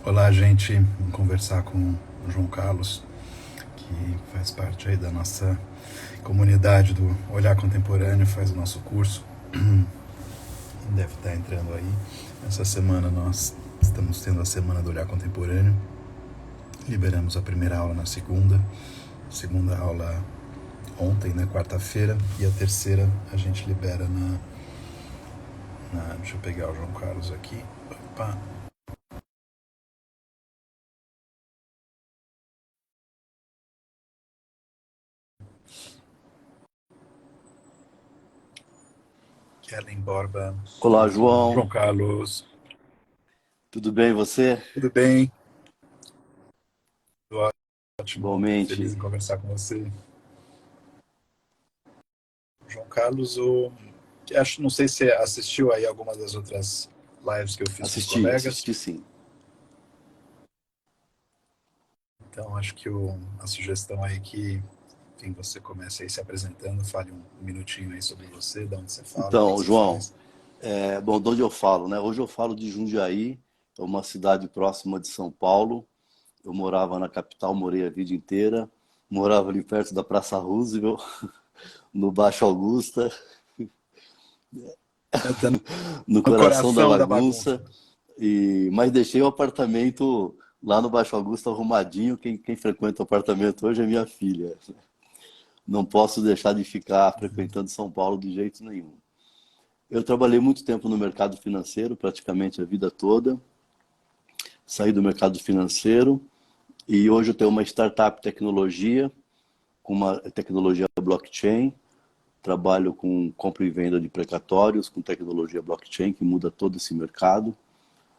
Olá, gente. Vamos conversar com o João Carlos, que faz parte aí da nossa comunidade do Olhar Contemporâneo, faz o nosso curso. Deve estar entrando aí. Essa semana nós estamos tendo a Semana do Olhar Contemporâneo. Liberamos a primeira aula na segunda aula ontem, na quarta-feira, e a terceira a gente libera deixa eu pegar o João Carlos aqui. Opa. Kellen Borba. Olá, Opa, João. João Carlos. Tudo bem, você? Tudo bem? Tudo ótimo. Feliz Igualmente. em conversar com você. João Carlos, não sei se você assistiu aí algumas das outras lives que eu fiz com os colegas. Assisti sim. Então, acho que a sugestão aí que, enfim, você comece aí se apresentando, fale um minutinho aí sobre você, de onde você fala, o que Então, você João, faz. bom, de onde eu falo, né? Hoje eu falo de Jundiaí, é uma cidade próxima de São Paulo. Eu morava na capital, morei a vida inteira. Morava ali perto da Praça Roosevelt, no Baixo Augusta, Tá no no coração da coração da bagunça. bagunça. Mas deixei o apartamento lá no Baixo Augusta arrumadinho. Quem frequenta o apartamento hoje é minha filha. Não posso deixar de ficar frequentando São Paulo de jeito nenhum. Eu trabalhei muito tempo no mercado financeiro, praticamente a vida toda. Saí do mercado financeiro e hoje eu tenho uma startup de tecnologia, com uma tecnologia blockchain. Trabalho com compra e venda de precatórios, com tecnologia blockchain, que muda todo esse mercado,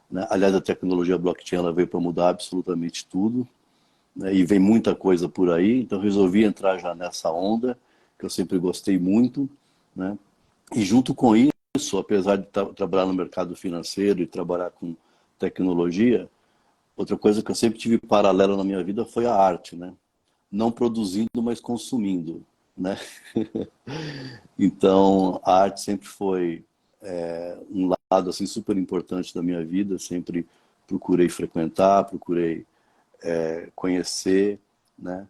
né? Aliás, a tecnologia blockchain ela veio para mudar absolutamente tudo, né? E vem muita coisa por aí, então resolvi entrar já nessa onda, que eu sempre gostei muito, né? E junto com isso, apesar de trabalhar no mercado financeiro e trabalhar com tecnologia, outra coisa que eu sempre tive paralelo na minha vida foi a arte, né? Não produzindo, mas consumindo, né? Então, a arte sempre foi um lado assim super importante da minha vida, sempre procurei frequentar, procurei conhecer, né?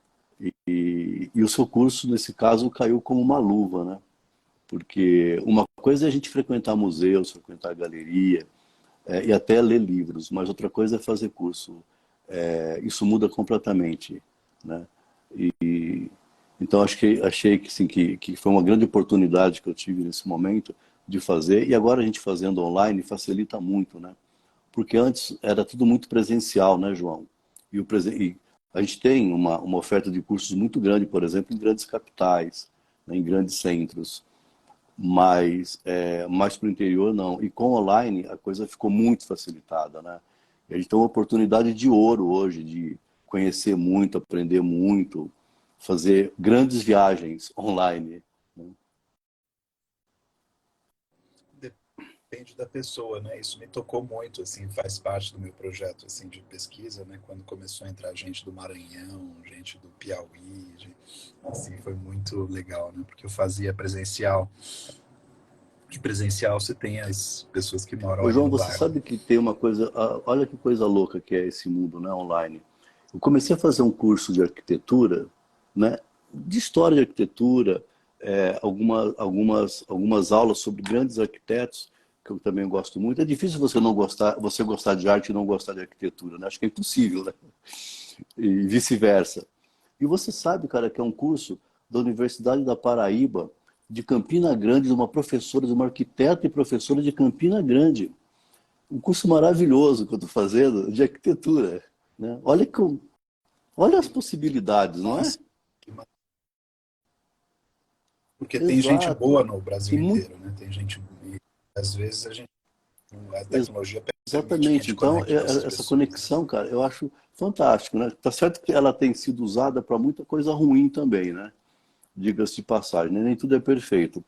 E o seu curso, nesse caso, caiu como uma luva, né? Porque uma coisa é a gente frequentar museus, frequentar galeria, e até ler livros, mas outra coisa é fazer curso. Isso muda completamente, né? E então achei que, sim, que foi uma grande oportunidade que eu tive nesse momento de fazer, e agora a gente fazendo online facilita muito, né? Porque antes era tudo muito presencial, né, João? E a gente tem uma oferta de cursos muito grande, por exemplo, em grandes capitais, né, em grandes centros, mas mais para o interior não. E com online a coisa ficou muito facilitada, né? E a gente tem uma oportunidade de ouro hoje de conhecer muito, aprender muito, fazer grandes viagens online, né? Depende da pessoa, né? Isso me tocou muito, assim, faz parte do meu projeto, assim, de pesquisa, né? Quando começou a entrar gente do Maranhão, gente do Piauí, assim, foi muito legal, né? Porque eu fazia presencial, e presencial você tem as pessoas que moram Ô, ali João, no você bairro, né? sabe que tem uma coisa, olha que coisa louca que é esse mundo, né, online. Eu comecei a fazer um curso de arquitetura, né, de história de arquitetura, algumas aulas sobre grandes arquitetos, que eu também gosto muito. É difícil você gostar de arte e não gostar de arquitetura, né? Acho que é impossível, né? E vice-versa. E você sabe, cara, que é um curso da Universidade da Paraíba, de Campina Grande, de uma professora, de uma arquiteta e professora de Campina Grande. Um curso maravilhoso que eu estou fazendo de arquitetura, né? Olha as possibilidades, não é? Nossa, porque tem gente boa Exato. no Brasil Tem muito, inteiro, né? Tem gente, e às vezes a tecnologia permite que a exatamente. gente Então, conecte com essas essa pessoas, né? conexão, cara, eu acho fantástico, né? Tá certo que ela tem sido usada para muita coisa ruim também, né? Diga-se de passagem, né? Nem tudo é perfeito.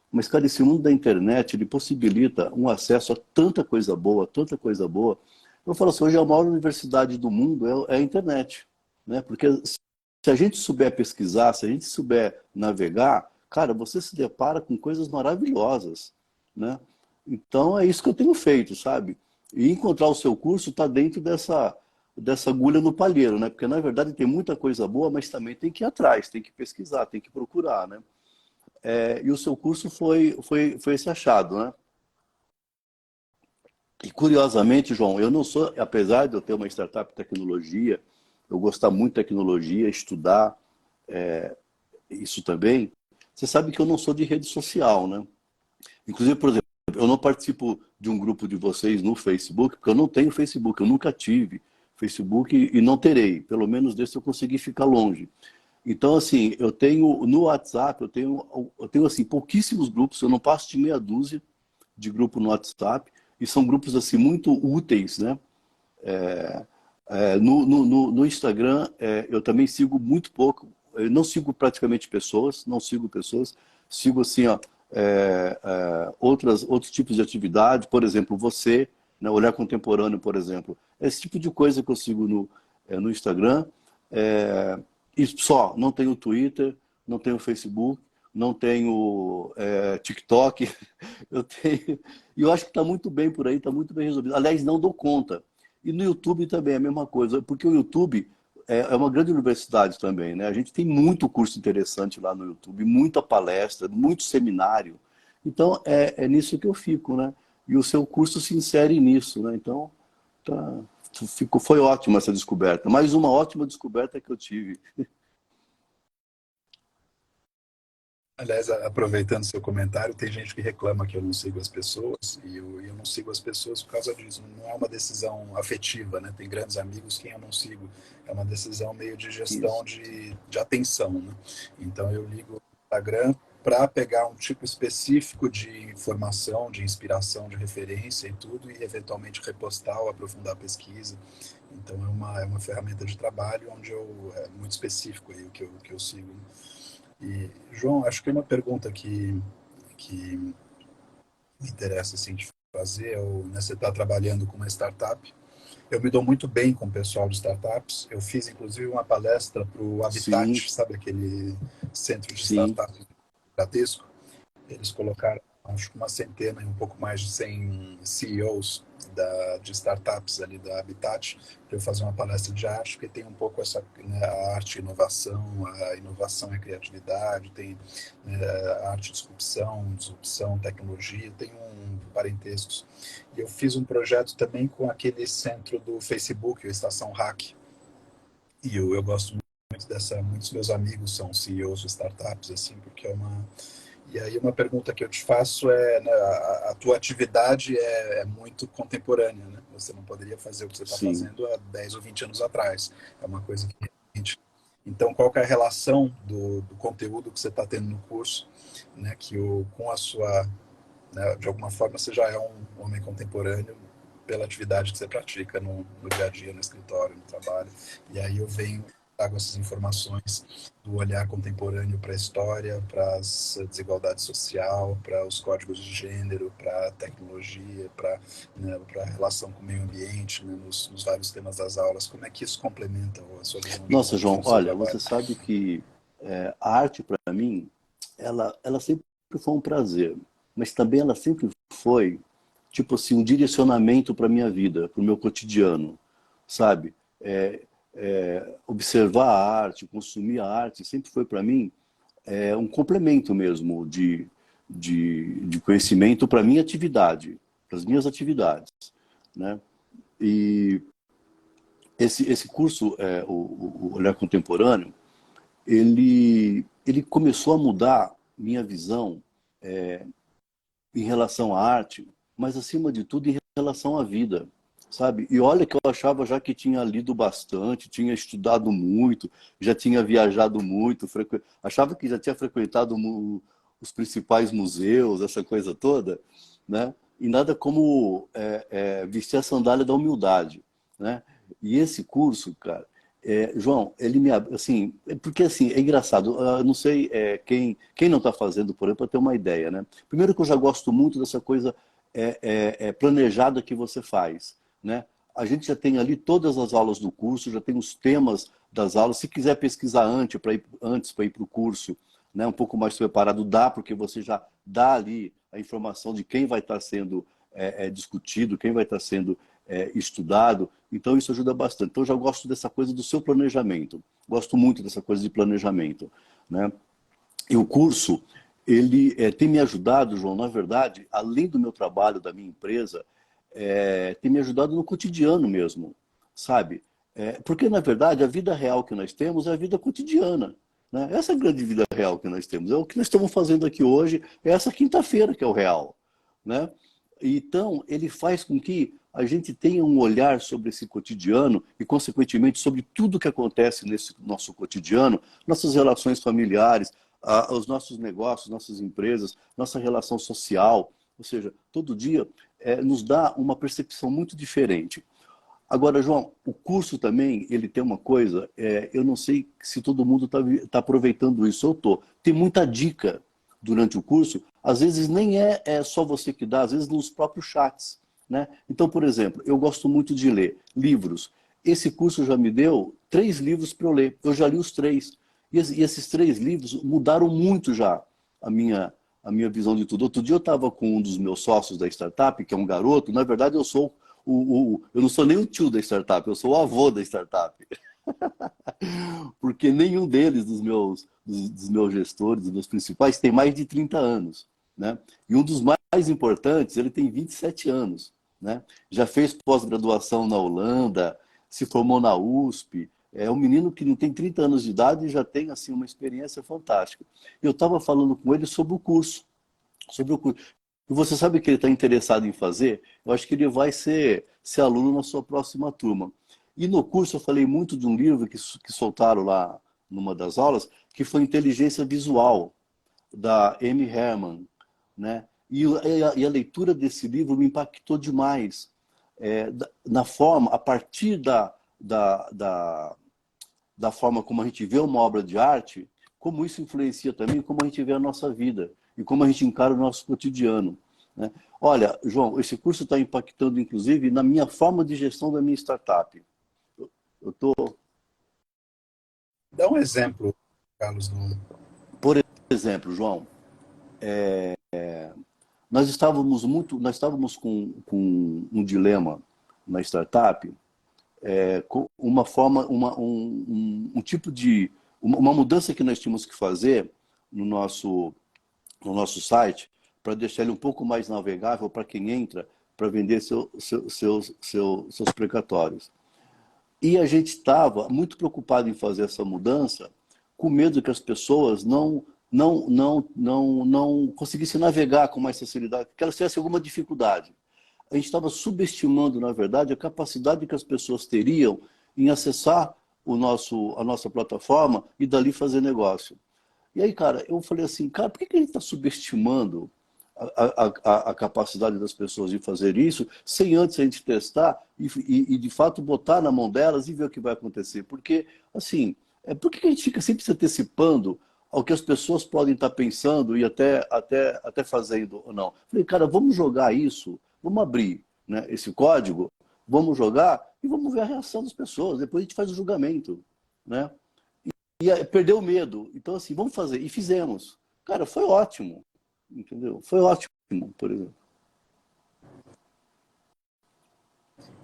Mas, cara, esse mundo da internet, ele possibilita um acesso a tanta coisa boa, tanta coisa boa. Eu falo assim, hoje a maior universidade do mundo é a internet, né? Porque se a gente souber pesquisar, se a gente souber navegar, cara, você se depara com coisas maravilhosas, né? Então é isso que eu tenho feito, sabe? E encontrar o seu curso está dentro dessa agulha no palheiro, né? Porque, na verdade, tem muita coisa boa, mas também tem que ir atrás, tem que pesquisar, tem que procurar, né? E o seu curso foi esse achado, né? E, curiosamente, João, eu não sou, apesar de eu ter uma startup de tecnologia, eu gostar muito de tecnologia, estudar isso também, você sabe que eu não sou de rede social, né? Inclusive, por exemplo, eu não participo de um grupo de vocês no Facebook, porque eu não tenho Facebook, eu nunca tive Facebook e não terei. Pelo menos desse eu consegui ficar longe. Então, assim, eu tenho no WhatsApp, eu tenho assim, pouquíssimos grupos, eu não passo de meia dúzia de grupo no WhatsApp, e são grupos assim muito úteis, né? No Instagram, eu também sigo muito pouco. Eu não sigo praticamente pessoas, não sigo pessoas. Sigo assim, ó, outros tipos de atividade. Por exemplo, você, né, Olhar Contemporâneo, por exemplo. Esse tipo de coisa que eu sigo no Instagram. E só, não tenho Twitter, não tenho Facebook, não tenho TikTok. Eu tenho. E eu acho que está muito bem por aí, está muito bem resolvido. Aliás, não dou conta. E no YouTube também é a mesma coisa, porque o YouTube é uma grande universidade também, né? A gente tem muito curso interessante lá no YouTube, muita palestra, muito seminário. Então, nisso que eu fico, né? E o seu curso se insere nisso, né? Então, tá, foi ótima essa descoberta. Mais uma ótima descoberta que eu tive. Aliás, aproveitando seu comentário, tem gente que reclama que eu não sigo as pessoas, e eu não sigo as pessoas por causa disso. Não é uma decisão afetiva, né? Tem grandes amigos quem eu não sigo. É uma decisão meio de gestão Isso. de atenção, né? Então eu ligo o Instagram para pegar um tipo específico de informação, de inspiração, de referência e tudo, e eventualmente repostar ou aprofundar a pesquisa. Então é uma ferramenta de trabalho onde é muito específico aí o que eu sigo. E, João, acho que uma pergunta que me interessa assim, de fazer, né, você está trabalhando com uma startup. Eu me dou muito bem com o pessoal de startups. Eu fiz, inclusive, uma palestra para o Sim, Habitat, sabe aquele centro de sim. startups do Bradesco? Eles colocaram, acho que uma centena e um pouco mais de 100 CEOs de startups ali da Habitat para eu fazer uma palestra de arte, porque tem um pouco essa, né, a inovação e a criatividade, tem, né, a arte e disrupção, tecnologia, tem um parentescos. E eu fiz um projeto também com aquele centro do Facebook, a Estação Hack, e eu gosto muito muitos meus amigos são CEOs de startups, assim, porque e aí uma pergunta que eu te faço né, a tua atividade é muito contemporânea, né? Você não poderia fazer o que você está Sim. fazendo há 10 ou 20 anos atrás. É uma coisa que realmente... Então, qual que é a relação do conteúdo que você está tendo no curso, né, com a sua... Né, de alguma forma, você já é um homem contemporâneo pela atividade que você pratica no dia a dia, no escritório, no trabalho. E aí eu trago essas informações do olhar contemporâneo para a história, para as desigualdades social, para os códigos de gênero, para a tecnologia, para, né, a relação com o meio ambiente, né, nos vários temas das aulas. Como é que isso complementa a sua visão de Nossa, mundo João, no seu olha, você trabalho? sabe que a arte, para mim, ela sempre foi um prazer, mas também ela sempre foi, tipo assim, um direcionamento para minha vida, para o meu cotidiano, sabe? Observar a arte, consumir a arte, sempre foi para mim um complemento mesmo de conhecimento para minha atividade, para as minhas atividades, né? E esse curso, o Olhar Contemporâneo, ele começou a mudar minha visão em relação à arte, mas acima de tudo em relação à vida, sabe? E olha que eu achava já que tinha lido bastante, tinha estudado muito, já tinha viajado muito, achava que já tinha frequentado os principais museus, essa coisa toda, né? E nada como vestir a sandália da humildade, né? E esse curso, cara, João, ele me assim, porque assim é engraçado. Eu não sei quem não está fazendo por aí para ter uma ideia, né? Primeiro que eu já gosto muito dessa coisa planejada que você faz, né? A gente já tem ali todas as aulas do curso, já tem os temas das aulas. Se quiser pesquisar antes para ir para o curso, né, um pouco mais preparado, dá, porque você já dá ali a informação de quem vai estar sendo discutido, quem vai estar sendo estudado. Então isso ajuda bastante. Então eu já gosto dessa coisa do seu planejamento. Gosto muito dessa coisa de planejamento, né? E o curso, ele tem me ajudado, João, na verdade, além do meu trabalho, da minha empresa, tem me ajudado no cotidiano mesmo, sabe? Porque, na verdade, a vida real que nós temos é a vida cotidiana, né? Essa é a grande vida real que nós temos. É o que nós estamos fazendo aqui hoje, é essa quinta-feira que é o real, né? Então, ele faz com que a gente tenha um olhar sobre esse cotidiano e, consequentemente, sobre tudo que acontece nesse nosso cotidiano, nossas relações familiares, os nossos negócios, nossas empresas, nossa relação social. Ou seja, todo dia nos dá uma percepção muito diferente. Agora, João, o curso também, ele tem uma coisa, eu não sei se todo mundo está aproveitando isso, eu estou. Tem muita dica durante o curso, às vezes nem é só você que dá, às vezes nos próprios chats, né? Então, por exemplo, eu gosto muito de ler livros. Esse curso já me deu 3 livros para eu ler, eu já li os 3. E esses 3 livros mudaram muito já a minha visão de tudo. Outro dia eu estava com um dos meus sócios da startup, que é um garoto, na verdade eu sou eu não sou nem o tio da startup, eu sou o avô da startup. Porque nenhum deles, dos meus gestores, dos meus principais, tem mais de 30 anos. Né? E um dos mais importantes, ele tem 27 anos. Né? Já fez pós-graduação na Holanda, se formou na USP. É um menino que não tem 30 anos de idade e já tem assim, uma experiência fantástica. Eu estava falando com ele sobre o curso. Sobre o curso. E você sabe o que ele está interessado em fazer? Eu acho que ele vai ser aluno na sua próxima turma. E no curso eu falei muito de um livro que soltaram lá numa das aulas, que foi Inteligência Visual, da Amy Herman. Né? E a leitura desse livro me impactou demais. Na forma, a partir da forma como a gente vê uma obra de arte, como isso influencia também como a gente vê a nossa vida e como a gente encara o nosso cotidiano. Né? Olha, João, esse curso está impactando, inclusive, na minha forma de gestão da minha startup. Eu tô, Dá um exemplo, Carlos. por exemplo, João, nós estávamos com um dilema na startup, com uma forma, um tipo de, uma mudança que nós tínhamos que fazer no nosso site para deixar ele um pouco mais navegável para quem entra para vender seus precatórios. E a gente estava muito preocupado em fazer essa mudança, com medo que as pessoas não conseguissem navegar com mais facilidade, que elas tivessem alguma dificuldade. A gente estava subestimando, na verdade, a capacidade que as pessoas teriam em acessar a nossa plataforma e dali fazer negócio. E aí, cara, eu falei assim, cara, por que a gente está subestimando a capacidade das pessoas de fazer isso, sem antes a gente testar e de fato botar na mão delas e ver o que vai acontecer? Porque, assim, por que a gente fica sempre se antecipando ao que as pessoas podem estar pensando e até fazendo ou não? Falei, cara, vamos jogar isso, vamos abrir, né, esse código, vamos jogar e vamos ver a reação das pessoas, depois a gente faz o julgamento, né? E perdeu o medo. Então, assim, vamos fazer. E fizemos. Cara, foi ótimo. Entendeu? Foi ótimo, por exemplo.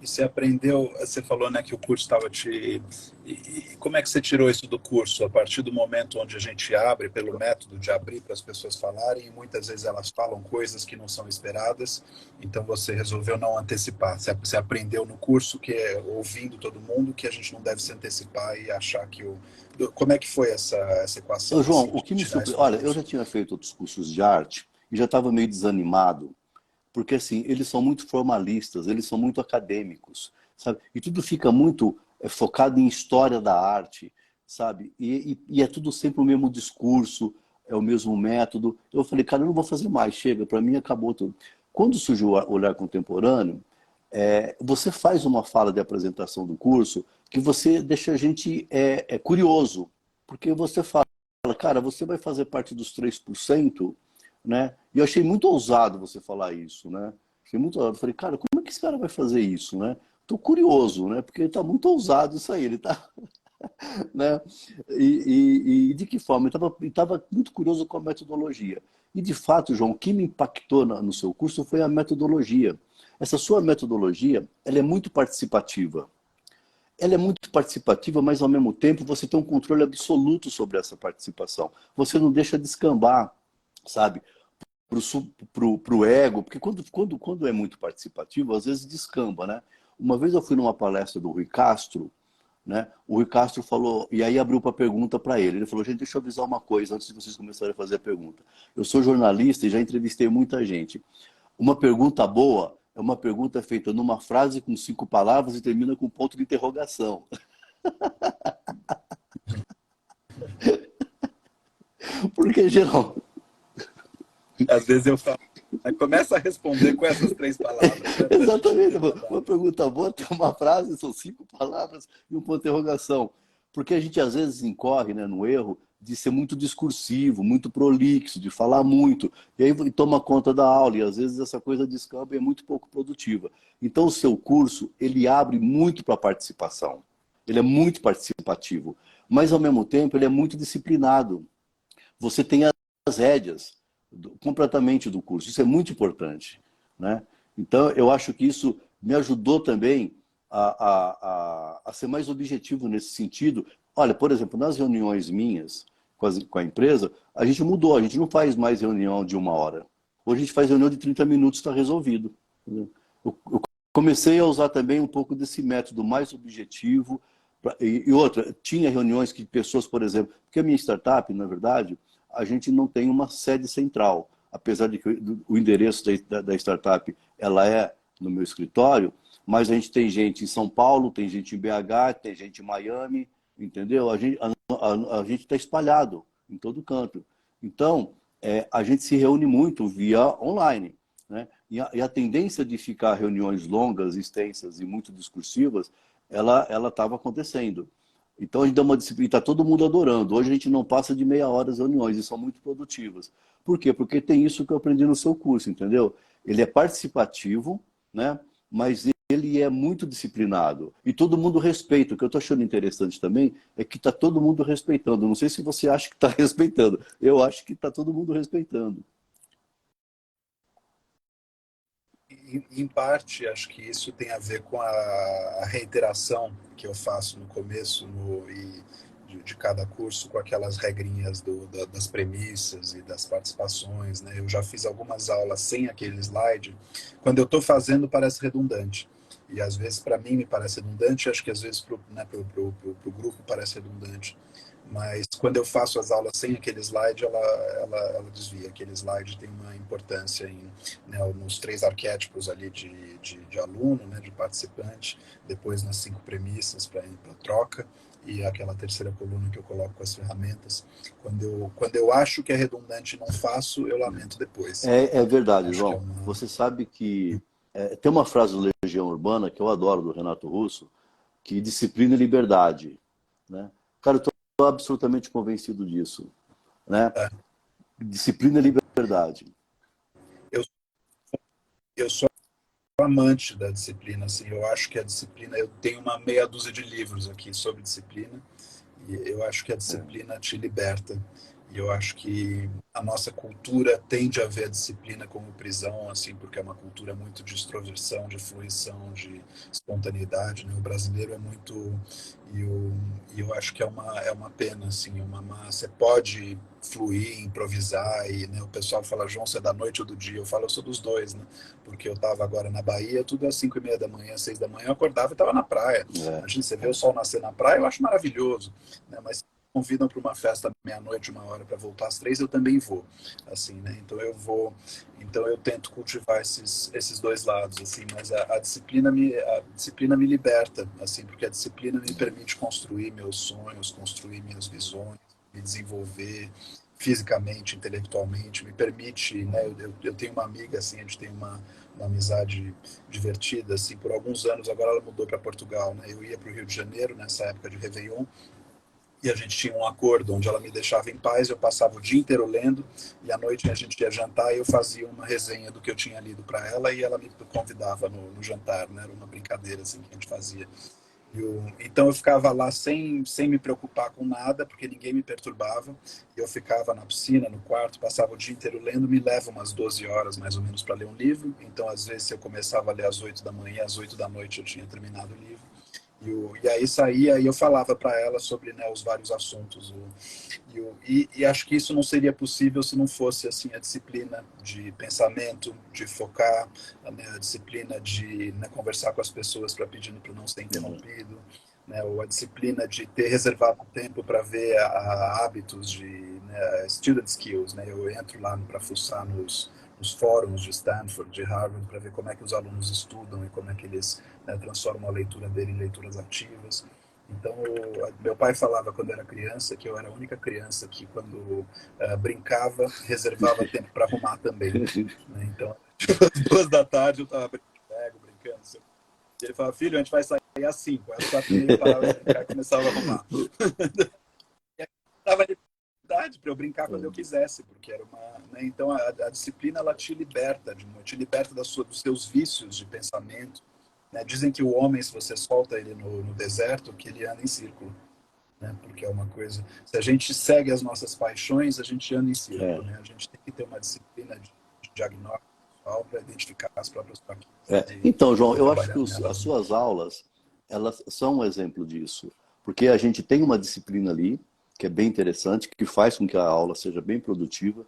E você aprendeu, você falou, né, que o curso estava E como é que você tirou isso do curso? A partir do momento onde a gente abre, pelo método de abrir para as pessoas falarem, e muitas vezes elas falam coisas que não são esperadas, então você resolveu não antecipar. Você aprendeu no curso, que é ouvindo todo mundo, que a gente não deve se antecipar e achar que o... Como é que foi essa equação? Ô, João, Assim, o de que me tirar surpreendeu... isso do Olha, eu curso? já tinha feito outros cursos de arte e já estava meio desanimado, porque assim, eles são muito formalistas, eles são muito acadêmicos, sabe? E tudo fica muito focado em história da arte, sabe? E é tudo sempre o mesmo discurso, é o mesmo método. Eu falei, cara, eu não vou fazer mais, chega, para mim acabou tudo. Quando surgiu o Olhar Contemporâneo, você faz uma fala de apresentação do curso que você deixa a gente curioso, porque você fala, cara, você vai fazer parte dos 3%, né? E eu achei muito ousado você falar isso, né? Achei muito ousado. Eu falei, cara, como é que esse cara vai fazer isso, né? Tô curioso, né? Porque ele tá muito ousado isso aí, ele tá, né? E de que forma? Ele estava muito curioso com a metodologia. E, de fato, João, o que me impactou no seu curso foi a metodologia. Essa sua metodologia, ela é muito participativa. Ela é muito participativa, mas, ao mesmo tempo, você tem um controle absoluto sobre essa participação. Você não deixa descambar, sabe, pro ego, porque quando é muito participativo, às vezes descamba, né? Uma vez eu fui numa palestra do Rui Castro, né? O Rui Castro falou, e aí abriu para pergunta para ele. Ele falou, gente, deixa eu avisar uma coisa antes de vocês começarem a fazer a pergunta. Eu sou jornalista e já entrevistei muita gente. Uma pergunta boa é uma pergunta feita numa frase com 5 palavras e termina com um ponto de interrogação. Porque, geral, Às vezes eu falo, começa a responder com essas 3 palavras, né, pra gente exatamente, incomodar. uma pergunta boa tem uma frase, são 5 palavras e um ponto de interrogação. Porque a gente às vezes incorre, né, no erro de ser muito discursivo, muito prolixo, de falar muito, e aí toma conta da aula, e às vezes essa coisa descamba e é muito pouco produtiva. Então o seu curso, ele abre muito para a participação, ele é muito participativo, mas ao mesmo tempo ele é muito disciplinado. Você tem as rédeas completamente do curso. Isso é muito importante, né? Então, eu acho que isso me ajudou também a ser mais objetivo nesse sentido. Olha, por exemplo, nas reuniões minhas com a empresa, a gente mudou, a gente não faz mais reunião de 1 hora. Hoje a gente faz reunião de 30 minutos, está resolvido. Eu comecei a usar também um pouco desse método mais objetivo. E outra, tinha reuniões que pessoas, por exemplo, porque a minha startup, na verdade, a gente não tem uma sede central. Apesar de que o endereço da startup ela é no meu escritório, mas a gente tem gente em São Paulo, tem gente em BH, tem gente em Miami, entendeu? A gente está espalhado em todo canto. Então, a gente se reúne muito via online, né? E a tendência de ficar reuniões longas, extensas e muito discursivas, ela estava acontecendo. Então a gente dá uma disciplina, está todo mundo adorando. Hoje a gente não passa de meia hora as reuniões e são muito produtivas. Por quê? Porque tem isso que eu aprendi no seu curso, entendeu? Ele é participativo, né? Mas ele é muito disciplinado. E todo mundo respeita. O que eu estou achando interessante também é que está todo mundo respeitando. Não sei se você acha que está respeitando. Eu acho que está todo mundo respeitando. Em parte, acho que isso tem a ver com a reiteração que eu faço no começo de cada curso, com aquelas regrinhas das premissas e das participações, né? Eu já fiz algumas aulas sem aquele slide. Quando eu estou fazendo, parece redundante. E às vezes, para mim, me parece redundante, acho que às vezes para o grupo parece redundante. Mas quando eu faço as aulas sem aquele slide, ela desvia. Aquele slide tem uma importância né, nos 3 arquétipos ali de aluno, né, de participante, depois nas 5 premissas para troca, e aquela terceira coluna que eu coloco com as ferramentas. Quando eu acho que é redundante e não faço, eu lamento depois. É verdade, Acho que é João. uma... Você sabe que tem uma frase do Legião Urbana que eu adoro, do Renato Russo, que disciplina e liberdade, né? Cara, eu estou absolutamente convencido disso, né? É, Disciplina e liberdade. eu, eu sou amante da disciplina, assim, eu acho que a disciplina, eu tenho uma meia dúzia de livros aqui sobre disciplina, e eu acho que a disciplina te liberta. E eu acho que a nossa cultura tende a ver a disciplina como prisão, assim, porque é uma cultura muito de extroversão, de fluição, de espontaneidade, né? O brasileiro é muito... E eu acho que é uma pena, assim, você pode fluir, improvisar, e né, o pessoal fala, João, você é da noite ou do dia? Eu falo, eu sou dos dois, né? Porque eu estava agora na Bahia, tudo às 5:30 da manhã, 6 da manhã, eu acordava e estava na praia. É, Imagina, você vê o sol nascer na praia, eu acho maravilhoso, né? Mas convidam para uma festa meia-noite, 1 hora, para voltar às 3, eu também vou, assim, né? Então eu vou, então eu tento cultivar esses 2 lados, assim, mas a disciplina me liberta, assim, porque a disciplina me permite construir meus sonhos, construir minhas visões, me desenvolver fisicamente, intelectualmente, me permite, né? Eu tenho uma amiga, assim, a gente tem uma amizade divertida, assim, por alguns anos, agora ela mudou para Portugal, né? Eu ia para o Rio de Janeiro nessa época de Réveillon, e a gente tinha um acordo onde ela me deixava em paz, eu passava o dia inteiro lendo, e à noite a gente ia jantar e eu fazia uma resenha do que eu tinha lido para ela, e ela me convidava no jantar, né? Era uma brincadeira assim que a gente fazia. Então eu ficava lá sem me preocupar com nada, porque ninguém me perturbava. Eu ficava na piscina, no quarto, passava o dia inteiro lendo. Me leva umas 12 horas, mais ou menos, para ler um livro. Então, às vezes, eu começava a ler às 8 da manhã, às 8 da noite eu tinha terminado o livro. E aí saía e eu falava para ela sobre, né, os vários assuntos. E acho que isso não seria possível se não fosse assim a disciplina de pensamento, de focar, né, a disciplina de, né, conversar com as pessoas para pedindo para não ser interrompido, né, ou a disciplina de ter reservado tempo para ver hábitos de, né, student skills. Né, eu entro lá para fuçar nos fóruns de Stanford, de Harvard, para ver como é que os alunos estudam e como é que eles, né, transformam a leitura dele em leituras ativas. Então, meu pai falava quando era criança que eu era a única criança que, quando brincava, reservava tempo para arrumar também. Né? Então, às 2 da tarde eu estava brincando. E ele falava, filho, a gente vai sair às 5. Às 4h30 eu parava de brincar e começava a arrumar. E aí, dava liberdade para eu brincar quando eu quisesse, porque era uma... Né? Então, a disciplina, ela te liberta, te liberta dos seus vícios de pensamento. Né? Dizem que o homem, se você solta ele no deserto, que ele anda em círculo. Né? Porque é uma coisa... Se a gente segue as nossas paixões, a gente anda em círculo. Né? A gente tem que ter uma disciplina de diagnóstico para identificar as próprias fraquezas Então, João, e eu acho trabalhar que as nelas. Né? suas aulas, elas são um exemplo disso. Porque a gente tem uma disciplina ali, que é bem interessante, que faz com que a aula seja bem produtiva.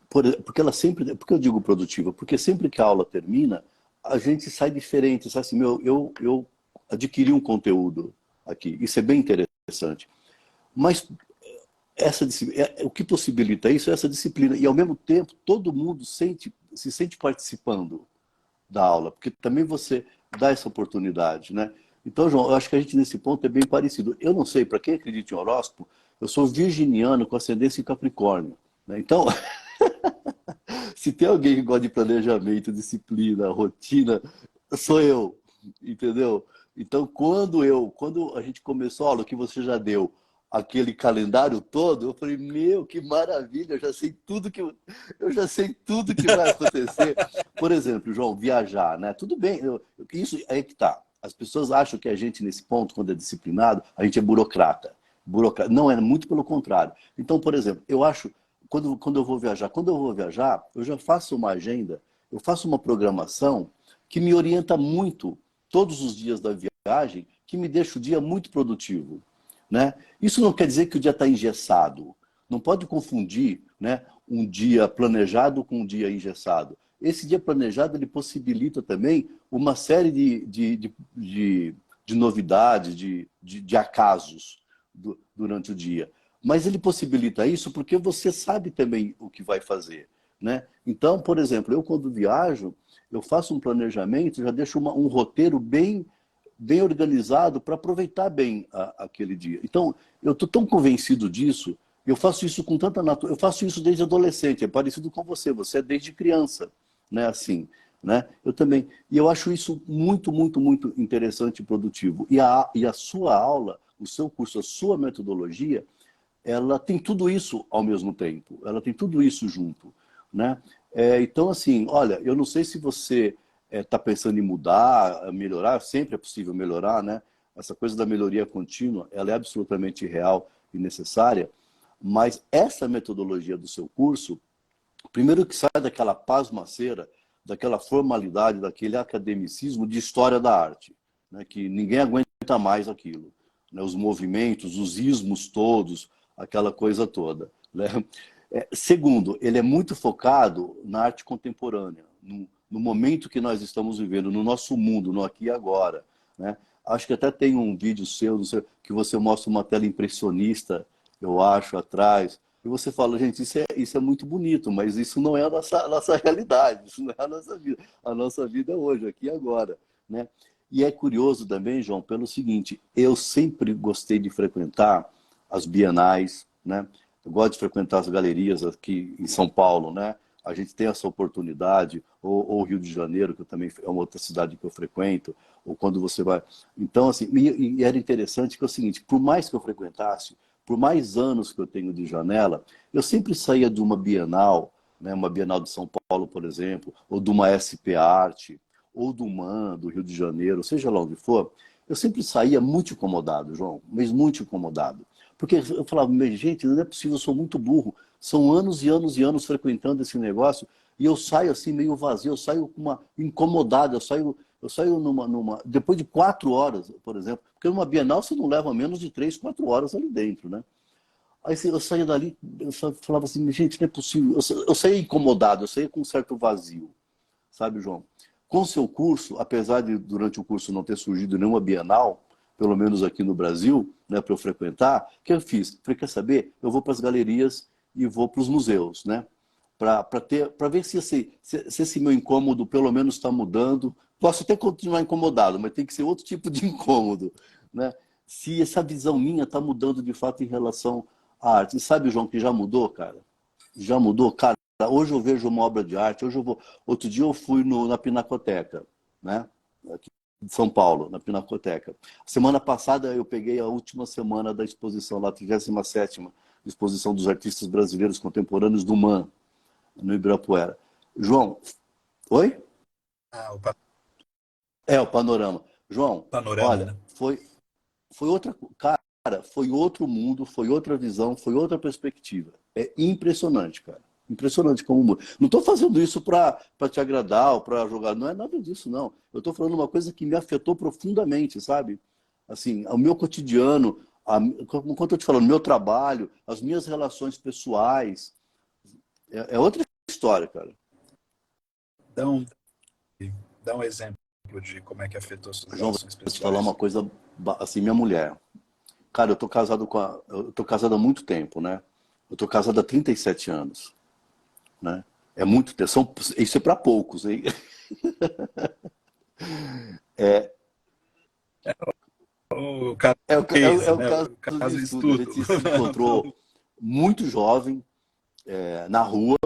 Porque ela sempre... Por que eu digo produtiva? Porque sempre que a aula termina, a gente sai diferente. Sai assim, eu adquiri um conteúdo aqui. Isso é bem interessante. Mas o que possibilita isso é essa disciplina. E, ao mesmo tempo, todo mundo se sente participando da aula, porque também você dá essa oportunidade, né? Então, João, eu acho que a gente nesse ponto é bem parecido. Eu não sei, para quem acredita em horóscopo, eu sou virginiano com ascendência em Capricórnio, né? Então, se tem alguém que gosta de planejamento, disciplina, rotina, sou eu, entendeu? Então, quando a gente começou a aula, que você já deu aquele calendário todo, eu falei, meu, que maravilha, eu já sei tudo que vai acontecer. Por exemplo, João, viajar, né? Tudo bem, isso é que tá. As pessoas acham que a gente, nesse ponto, quando é disciplinado, a gente é burocrata. Não, é muito pelo contrário. Então, por exemplo, eu acho quando eu vou viajar, eu já faço uma agenda, eu faço uma programação que me orienta muito todos os dias da viagem, que me deixa o dia muito produtivo. Né? Isso não quer dizer que o dia está engessado. Não pode confundir, né, um dia planejado com um dia engessado. Esse dia planejado ele possibilita também uma série de novidades, de acasos durante o dia. Mas ele possibilita isso porque você sabe também o que vai fazer. Né? Então, por exemplo, eu quando viajo, eu faço um planejamento, já deixo um roteiro bem organizado para aproveitar bem aquele dia. Então, eu estou tão convencido disso, eu faço isso com tanta natureza, eu faço isso desde adolescente, é parecido com você é desde criança, né? Assim, né? Eu também. E eu acho isso muito, muito, muito interessante e produtivo. E a sua aula, o seu curso, a sua metodologia, ela tem tudo isso ao mesmo tempo, ela tem tudo isso junto, né? Então, assim, olha, eu não sei se você está pensando em mudar, melhorar, sempre é possível melhorar, né? Essa coisa da melhoria contínua, ela é absolutamente real e necessária, mas essa metodologia do seu curso, primeiro que sai daquela pasmaceira, daquela formalidade, daquele academicismo de história da arte, né? Que ninguém aguenta mais aquilo, né? Os movimentos, os ismos todos, aquela coisa toda, né? Segundo, ele é muito focado na arte contemporânea, no momento que nós estamos vivendo, no nosso mundo, no aqui e agora, né? Acho que até tem um vídeo seu, não sei, que você mostra uma tela impressionista, eu acho, atrás, e você fala, gente, isso é muito bonito, mas isso não é a nossa realidade, isso não é a nossa vida. A nossa vida é hoje, aqui e agora, né? E é curioso também, João, pelo seguinte, eu sempre gostei de frequentar as bienais, né? Eu gosto de frequentar as galerias aqui em São Paulo, né? A gente tem essa oportunidade, ou Rio de Janeiro, que eu também é uma outra cidade que eu frequento, ou quando você vai... Então, assim, e era interessante que é o seguinte, por mais que eu frequentasse, por mais anos que eu tenho de janela, eu sempre saía de uma Bienal, né? Uma Bienal de São Paulo, por exemplo, ou de uma SP Arte, ou do MAN, do Rio de Janeiro, seja lá onde for, Eu sempre saía muito incomodado, João, mas muito incomodado. Porque eu falava, "Mas, gente, não é possível, eu sou muito burro. São anos e anos e anos frequentando esse negócio e eu saio assim meio vazio, eu saio com uma incomodado, eu saio depois de 4 horas, por exemplo, porque numa Bienal você não leva menos de 3, 4 horas ali dentro, né? Aí eu saía dali, falava assim, gente, não é possível. Eu saía incomodado, eu saía com um certo vazio, sabe, João? Com o seu curso, apesar de durante o curso não ter surgido nenhuma Bienal, pelo menos aqui no Brasil, né, para eu frequentar, o que eu fiz? Falei, quer saber? Eu vou para as galerias e vou para os museus, né? Para ver se esse meu incômodo pelo menos está mudando. Posso até continuar incomodado, mas tem que ser outro tipo de incômodo, né? Se essa visão minha está mudando de fato em relação à arte. E sabe, João, que já mudou, cara? Já mudou, cara. Hoje eu vejo uma obra de arte, hoje eu vou. Outro dia eu fui na Pinacoteca, né? Aqui de São Paulo, na Pinacoteca. Semana passada eu peguei a última semana da exposição, lá, a 37ª exposição dos artistas brasileiros contemporâneos do MAN, no Ibirapuera. João, oi? Ah, o É, o Panorama. João, panorama, olha, né? foi outra. Cara, foi outro mundo, foi outra visão, foi outra perspectiva. É impressionante, cara. Impressionante como muda. Não estou fazendo isso para te agradar ou para jogar. Não é nada disso, não. Eu estou falando uma coisa que me afetou profundamente, sabe? Assim, o meu cotidiano, como eu estou te falando, meu trabalho, as minhas relações pessoais. É outra história, cara. Dá um, dá um exemplo de como é que afetou suas João, relações vou te falar uma pessoais. coisa, assim, minha mulher. Cara, eu tô casado há muito tempo, né? Eu tô casado há 37 anos, né? É muito tempo. Isso é para poucos, hein? O caso É, case, o né? caso O de caso estudo. A estudo. gente se encontrou muito jovem, na rua,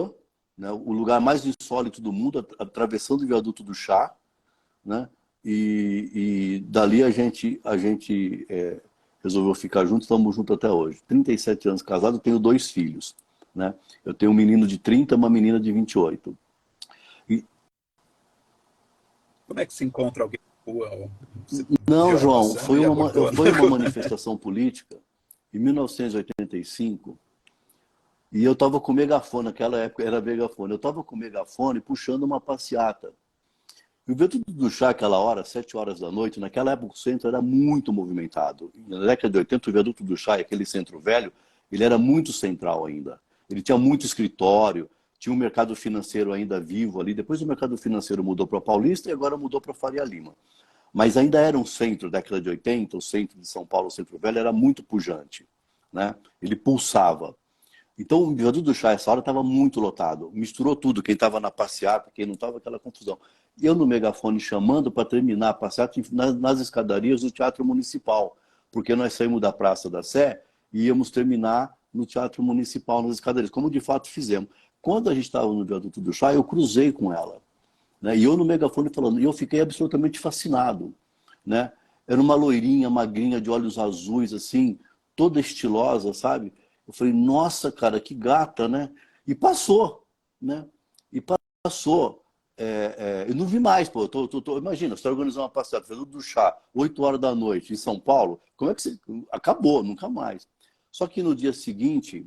né? O lugar mais insólito do mundo, atravessando o viaduto do Chá, né? E dali a gente resolveu ficar juntos, estamos juntos até hoje. 37 anos casados, tenho 2 filhos, né? Eu tenho um menino de 30 e uma menina de 28. E, Como é que se encontra alguém na rua? Você não, viu ela João, passando e abordou? foi uma manifestação política em 1985 e eu estava com o megafone, naquela época era megafone, eu estava com o megafone puxando uma passeata. E o Viaduto do Chá, aquela hora, 7 horas da noite, naquela época o centro era muito movimentado. Na década de 80, o Viaduto do Chá, aquele centro velho, ele era muito central ainda. Ele tinha muito escritório, tinha um mercado financeiro ainda vivo ali. Depois o mercado financeiro mudou para Paulista e agora mudou para Faria Lima. Mas ainda era um centro, década de 80, o centro de São Paulo, o centro velho, era muito pujante, né? Ele pulsava. Então o Viaduto do Chá, essa hora, estava muito lotado. Misturou tudo, quem estava na passeata, quem não estava, aquela confusão. E eu no megafone chamando para terminar a passeata nas escadarias do Teatro Municipal, porque nós saímos da Praça da Sé e íamos terminar no Teatro Municipal, nas escadarias, como de fato fizemos. Quando a gente estava no Viaduto do Chá, eu cruzei com ela, né? E eu no megafone falando, e eu fiquei absolutamente fascinado, né? Era uma loirinha, magrinha, de olhos azuis, assim, toda estilosa, sabe? Eu falei, nossa, cara, que gata, né? E passou, né? E passou. Eu não vi mais, pô. Imagina, você está organizando uma passeata, fazendo do chá, 8 horas da noite, em São Paulo, como é que você. Acabou, nunca mais. Só que no dia seguinte,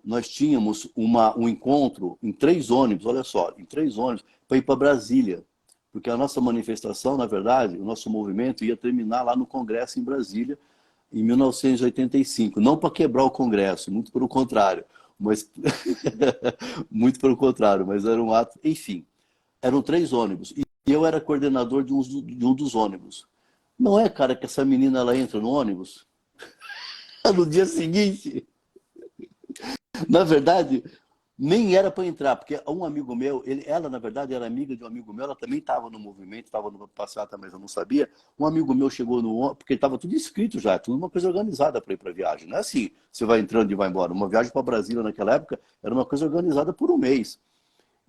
nós tínhamos um encontro em 3 ônibus, olha só, em 3 ônibus, para ir para Brasília. Porque a nossa manifestação, na verdade, o nosso movimento ia terminar lá no Congresso em Brasília, em 1985. Não para quebrar o Congresso, muito pelo contrário. Mas muito pelo contrário, mas era um ato. Enfim, eram 3 ônibus. E eu era coordenador de um dos ônibus. Não é, cara, que essa menina ela entra no ônibus? No dia seguinte. Na verdade, nem era para entrar, porque um amigo meu, ela na verdade era amiga de um amigo meu, ela também estava no movimento, estava no passeata, mas eu não sabia. Um amigo meu chegou porque estava tudo escrito já, tudo uma coisa organizada para ir para viagem. Não é assim, você vai entrando e vai embora. Uma viagem para Brasília naquela época era uma coisa organizada por um mês.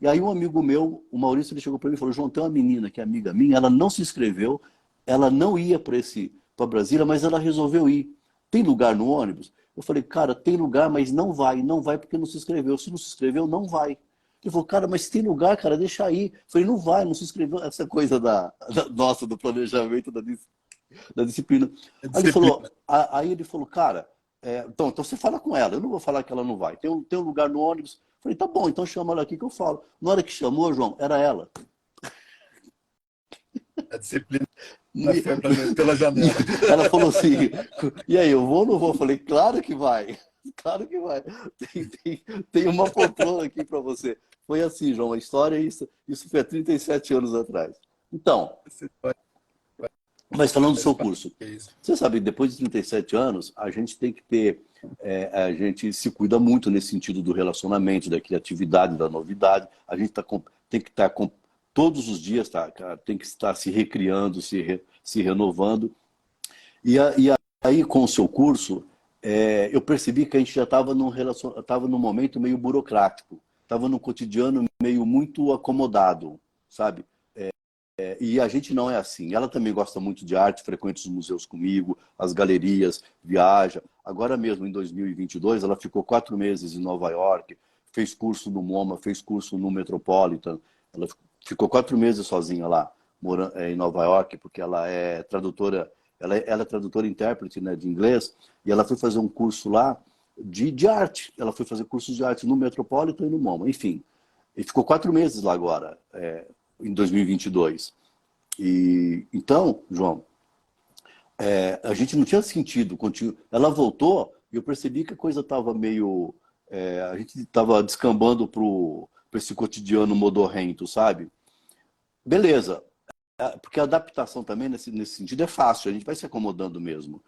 E aí um amigo meu, o Maurício, ele chegou para mim e falou, João, tem uma menina que é amiga minha, ela não se inscreveu, ela não ia para Brasília, mas ela resolveu ir. Tem lugar no ônibus? Eu falei, cara, tem lugar, mas não vai porque não se inscreveu. Se não se inscreveu, não vai. Ele falou, cara, mas tem lugar, cara, deixa aí. Eu falei, não vai, não se inscreveu. Essa coisa nossa, do planejamento, da disciplina. Disciplina. Aí ele falou, cara, então você fala com ela, eu não vou falar que ela não vai. Tem um lugar no ônibus. Falei, tá bom, então chama ela aqui que eu falo. Na hora que chamou, João, era ela. A disciplina foi pela janela. Ela falou assim, e aí, eu vou ou não vou? Eu falei, claro que vai. Claro que vai. Tem uma poltrona aqui para você. Foi assim, João, a história é isso foi há 37 anos atrás. Então, mas falando do seu curso, você sabe, depois de 37 anos, a gente tem que ter, a gente se cuida muito nesse sentido do relacionamento, da criatividade, da novidade. A gente tem que estar todos os dias, tá, cara, tem que estar se recriando, se renovando. E aí, com o seu curso, eu percebi que a gente já estava num momento meio burocrático, estava num cotidiano meio muito acomodado, sabe? E a gente não é assim. Ela também gosta muito de arte, frequenta os museus comigo, as galerias, viaja. Agora mesmo, em 2022, ela ficou 4 meses em Nova York, fez curso no MoMA, fez curso no Metropolitan. Ela ficou 4 meses sozinha lá, morando em Nova York, porque ela é tradutora, ela é tradutora e intérprete, né, de inglês, e ela foi fazer um curso lá de arte. Ela foi fazer cursos de arte no Metropolitan e no MoMA, enfim. E ficou 4 meses lá agora, em 2022. Então, João, a gente não tinha sentido. Ela voltou e eu percebi que a coisa estava meio... a gente estava descambando para esse cotidiano modorrento, sabe? Beleza, porque a adaptação também nesse sentido é fácil, a gente vai se acomodando mesmo.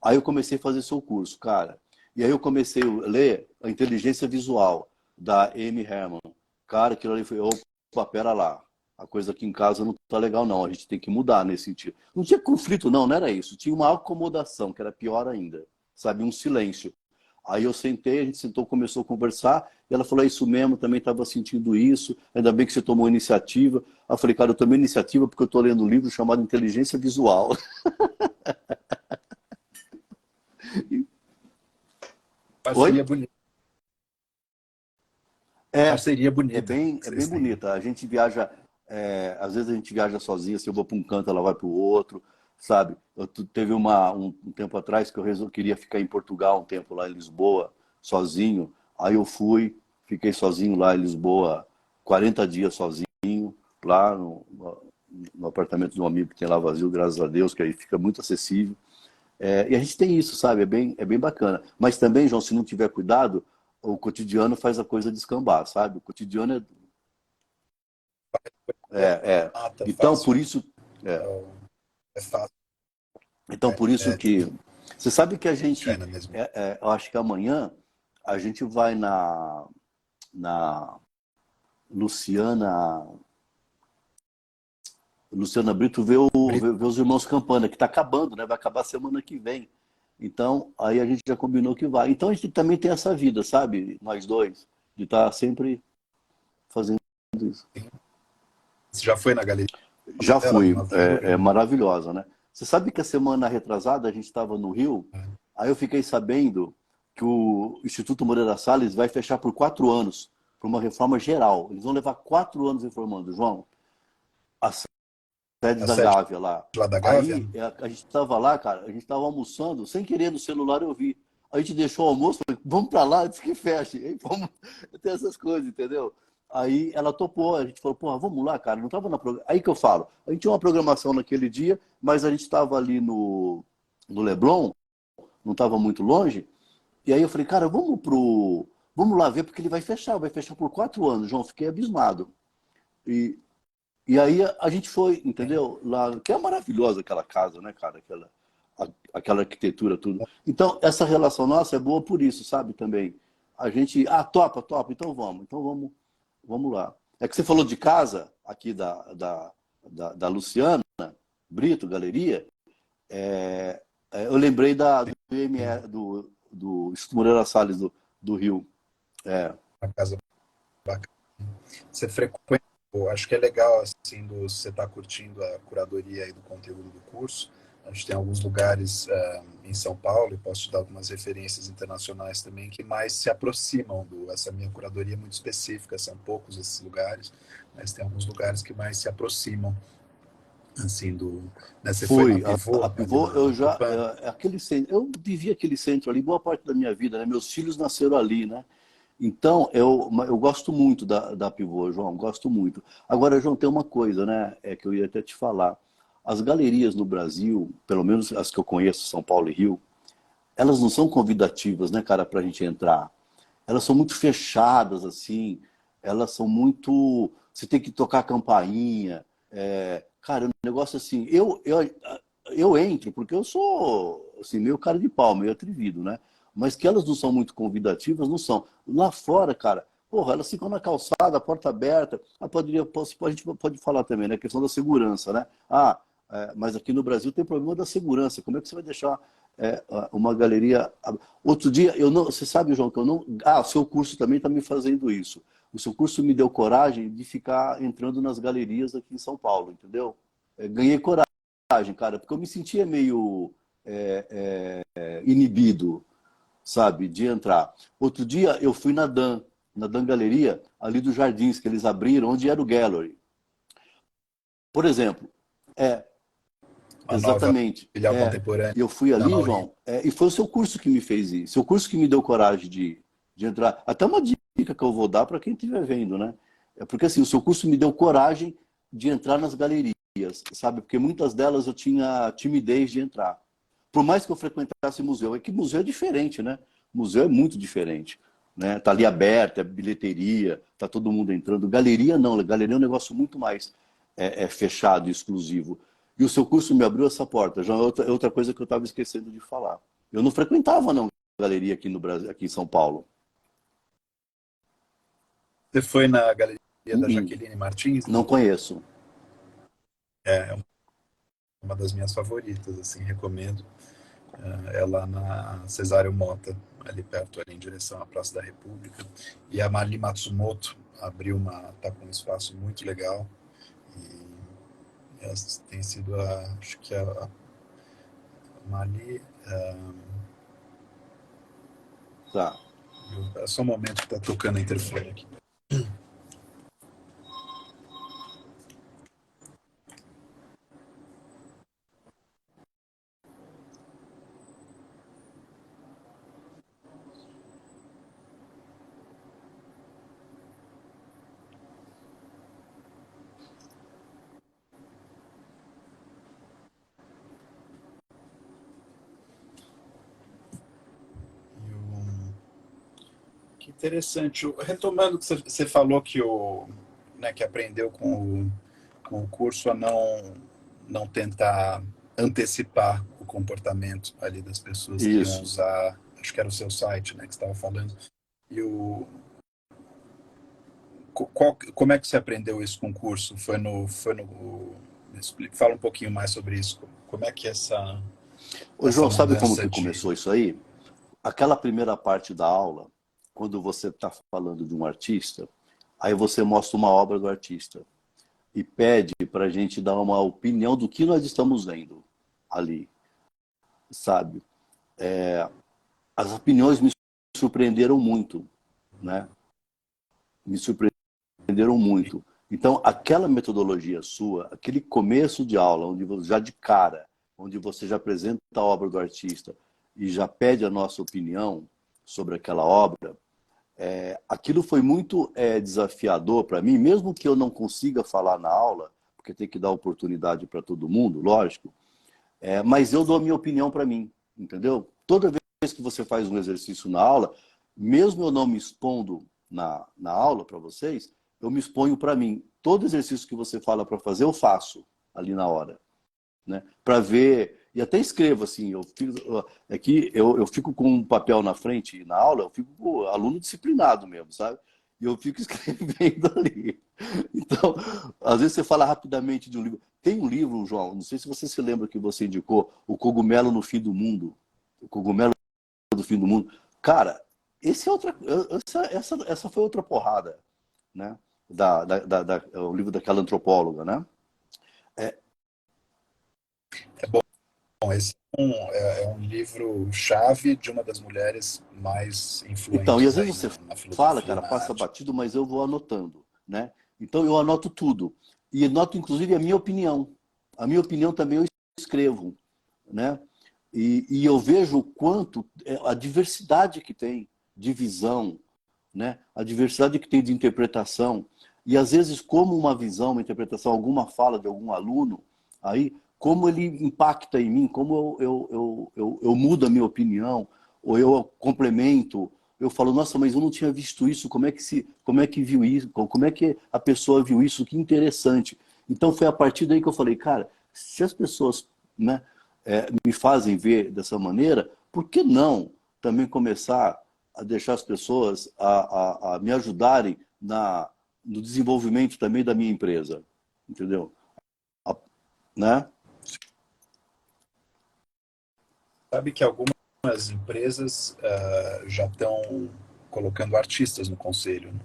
Aí eu comecei a fazer seu curso, cara. E aí eu comecei a ler a Inteligência Visual, da Amy Herman. Cara, aquilo ali foi, opa, pera lá. A coisa aqui em casa não tá legal, não. A gente tem que mudar nesse sentido. Não tinha conflito, não era isso. Tinha uma acomodação, que era pior ainda. Sabe, um silêncio. Aí eu sentei, a gente sentou, começou a conversar, e ela falou, é isso mesmo, também estava sentindo isso, ainda bem que você tomou iniciativa. Aí eu falei, cara, eu tomei iniciativa porque eu estou lendo um livro chamado Inteligência Visual. Parceria Oi? bonita. É, Parceria é bonita bem, que é bem vocês têm. bonita. A gente viaja, às vezes a gente viaja sozinha, se eu vou para um canto, ela vai para o outro, sabe? Teve um tempo atrás que queria ficar em Portugal um tempo lá em Lisboa, sozinho. Aí eu fui, fiquei sozinho lá em Lisboa, 40 dias sozinho, lá no apartamento de um amigo que tem lá vazio, graças a Deus, que aí fica muito acessível. E a gente tem isso, sabe? É bem bacana. Mas também, João, se não tiver cuidado, o cotidiano faz a coisa descambar, sabe? O cotidiano é. Mata Então, por fácil. isso. É, É fácil. então, por isso que. Você sabe que a gente. China mesmo. Eu acho que amanhã a gente vai na Luciana. Luciana Brito ver os Irmãos Campana, que está acabando, né? Vai acabar semana que vem. Então, aí a gente já combinou que vai. Então, a gente também tem essa vida, sabe? Nós dois, de estar sempre fazendo isso. Você já foi na galeria Já dela, no fui, Navio Rio? é maravilhosa, né? Você sabe que a semana retrasada a gente estava no Rio, aí eu fiquei sabendo que o Instituto Moreira Salles vai fechar por 4 anos, por uma reforma geral. Eles vão levar 4 anos reformando, João. A sede A da sede Gávea lá. lá da Gávea? Aí a gente estava lá, cara, a gente estava almoçando, sem querer no celular eu vi. A gente deixou o almoço, falei, vamos para lá antes que feche. Aí vamos, tem essas coisas, entendeu? Aí ela topou, a gente falou, porra, vamos lá, cara, não estava na programação. Aí que eu falo, a gente tinha uma programação naquele dia, mas a gente estava ali no Leblon, não estava muito longe, e aí eu falei, cara, vamos lá ver, porque ele vai fechar por 4 anos, João, fiquei abismado. E, e aí a gente foi, entendeu? Lá, que é maravilhosa aquela casa, né, cara? Aquela arquitetura, tudo. Então, essa relação nossa é boa por isso, sabe, também. A gente, topa, então vamos lá. É que você falou de casa, aqui da Luciana Brito, Galeria, eu lembrei do IME, do Instituto Moreira Salles do Rio. Uma casa bacana. Você frequenta, eu acho que é legal, assim, você está curtindo a curadoria e do conteúdo do curso. A gente tem alguns lugares em São Paulo, e posso te dar algumas referências internacionais também, que mais se aproximam essa minha curadoria é muito específica, são poucos esses lugares, mas tem alguns lugares que mais se aproximam assim, né, você foi na Fui. Pivô, A ali Pivô, na eu já. Tupã? Aquele centro, eu vivi aquele centro ali boa parte da minha vida, né? Meus filhos nasceram ali, né? Então, eu gosto muito da Pivô, João, gosto muito. Agora, João, tem uma coisa, né? É que eu ia até te falar. As galerias no Brasil, pelo menos as que eu conheço, São Paulo e Rio, elas não são convidativas, né, cara, pra gente entrar. Elas são muito fechadas, assim. Elas são muito. Você tem que tocar a campainha. Cara, é um negócio assim. Eu entro, porque eu sou assim, meio cara de pau, meio atrevido, né? Mas que elas não são muito convidativas, não são. Lá fora, cara, porra, elas ficam na calçada, a porta aberta. A gente pode falar também, né? A questão da segurança, né? Mas aqui no Brasil tem problema da segurança. Como é que você vai deixar uma galeria. Outro dia, eu não, você sabe, João, que eu não. O seu curso também está me fazendo isso. O seu curso me deu coragem de ficar entrando nas galerias aqui em São Paulo, entendeu? Ganhei coragem, cara, porque eu me sentia meio inibido, sabe, de entrar. Outro dia eu fui na Dan Galeria, ali dos Jardins, que eles abriram, onde era o Gallery. Por exemplo, é, A nova exatamente. filial contemporânea Eu fui da ali, Mauri. João, e foi o seu curso que me fez isso. Seu curso que me deu coragem de entrar. Até uma dica que eu vou dar para quem estiver vendo, né? É porque assim, o seu curso me deu coragem de entrar nas galerias, sabe? Porque muitas delas eu tinha timidez de entrar. Por mais que eu frequentasse museu, é que museu é diferente, né? Museu é muito diferente, né? Tá ali aberto, é bilheteria, tá todo mundo entrando. Galeria não, galeria é um negócio muito mais fechado, exclusivo. E o seu curso me abriu essa porta. Já é outra coisa que eu estava esquecendo de falar. Eu não frequentava não galeria aqui no Brasil, aqui em São Paulo. Você foi na galeria da Uh-uh. Jaqueline Martins? Não conheço. É uma das minhas favoritas, assim, recomendo. É lá na Cesário Mota, ali perto, ali em direção à Praça da República. E a Mali Matsumoto tá com um espaço muito legal. E essa tem sido acho que a Mali. Tá. É só um momento que tá tocando a interfone aqui. E que interessante. Retomando que você falou que né, que aprendeu com o curso a não tentar antecipar o comportamento ali das pessoas que iam Isso. usar, acho que era o seu site, né, que você estava falando. E como é que você aprendeu isso com o curso? Fala um pouquinho mais sobre isso. Como é que Ô, essa João, sabe como mudança que de... começou isso aí? Aquela primeira parte da aula, quando você está falando de um artista, aí você mostra uma obra do artista e pede para a gente dar uma opinião do que nós estamos vendo ali, sabe? As opiniões me surpreenderam muito, né? Me surpreenderam muito. Então, aquela metodologia sua, aquele começo de aula, onde você, já de cara, onde você já apresenta a obra do artista e já pede a nossa opinião sobre aquela obra, aquilo foi muito desafiador para mim, mesmo que eu não consiga falar na aula, porque tem que dar oportunidade para todo mundo, lógico, mas eu dou a minha opinião para mim, entendeu? Toda vez que você faz um exercício na aula, mesmo eu não me expondo na aula para vocês, eu me exponho para mim. Todo exercício que você fala para fazer, eu faço ali na hora, né? Para ver, e até escrevo assim, eu fico com um papel na frente na aula, eu fico com aluno disciplinado mesmo, sabe? E eu fico escrevendo ali. Então, às vezes você fala rapidamente de um livro. Tem um livro, João, não sei se você se lembra que você indicou, O Cogumelo no Fim do Mundo. O Cogumelo do Fim do Mundo. Cara, essa foi outra porrada, né? O livro daquela antropóloga, né? É bom, esse é um livro-chave de uma das mulheres mais Então, e às influentes vezes aí você na fala, filosofia e cara, na passa arte. batido, mas eu vou anotando, né? Então eu anoto tudo. E anoto, inclusive, a minha opinião. A minha opinião também eu escrevo, né? E eu vejo o quanto a diversidade que tem de visão, né? A diversidade que tem de interpretação. E às vezes, como uma visão, uma interpretação, alguma fala de algum aluno, aí, como ele impacta em mim, como eu mudo a minha opinião, ou eu complemento, eu falo, nossa, mas eu não tinha visto isso, como é que viu isso, como é que a pessoa viu isso, que interessante. Então foi a partir daí que eu falei, cara, se as pessoas, né, me fazem ver dessa maneira, por que não também começar a deixar as pessoas a me ajudarem no desenvolvimento também da minha empresa? Entendeu? Né? Sabe que algumas empresas já estão colocando artistas no conselho, né?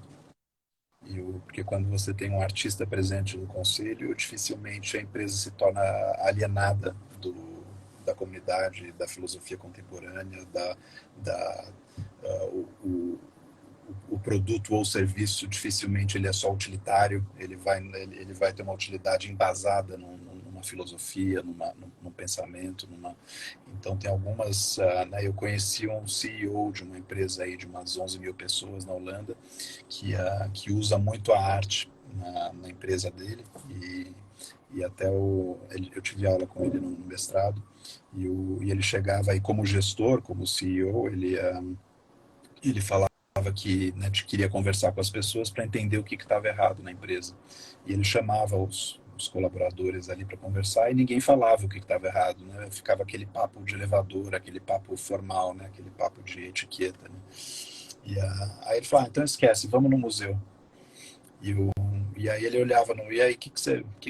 Porque quando você tem um artista presente no conselho, dificilmente a empresa se torna alienada da comunidade, da filosofia contemporânea, da, o produto ou serviço dificilmente ele é só utilitário, ele vai ter uma utilidade embasada numa filosofia, num pensamento, então tem algumas, né, eu conheci um CEO de uma empresa aí de umas 11 mil pessoas na Holanda, que usa muito a arte na empresa dele, e até eu tive aula com ele no mestrado, e ele chegava aí como gestor, como CEO, ele falava que, né, queria conversar com as pessoas para entender o que estava errado na empresa. E ele chamava os colaboradores ali para conversar e ninguém falava o que estava errado, né? Ficava aquele papo de elevador, aquele papo formal, né? Aquele papo de etiqueta, né? Aí ele falou, então esquece, vamos no museu. E aí ele olhava e aí, que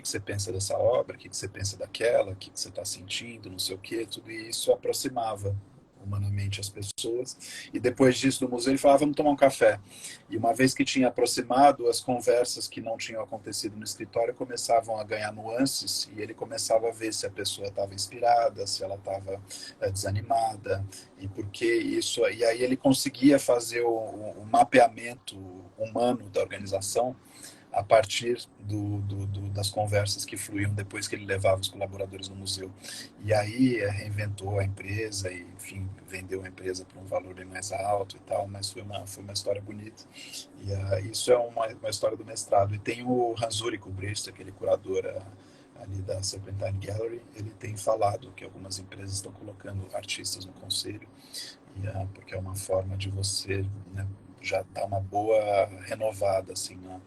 você pensa dessa obra? O que você pensa daquela? O que você está sentindo? Não sei o quê. Tudo isso aproximava humanamente as pessoas. E depois disso, no museu, ele falava, vamos tomar um café. E uma vez que tinha aproximado, as conversas que não tinham acontecido no escritório começavam a ganhar nuances e ele começava a ver se a pessoa estava inspirada, se ela estava desanimada, e por que isso. E aí ele conseguia fazer o mapeamento humano da organização a partir das conversas que fluíam depois que ele levava os colaboradores no museu. E aí reinventou a empresa e, enfim, vendeu a empresa por um valor bem mais alto e tal, mas foi uma história bonita. E isso é uma história do mestrado. E tem o Hans Ulrich Obrist, aquele curador ali da Serpentine Gallery, ele tem falado que algumas empresas estão colocando artistas no conselho, porque é uma forma de você, né, já dar uma boa renovada, assim, né?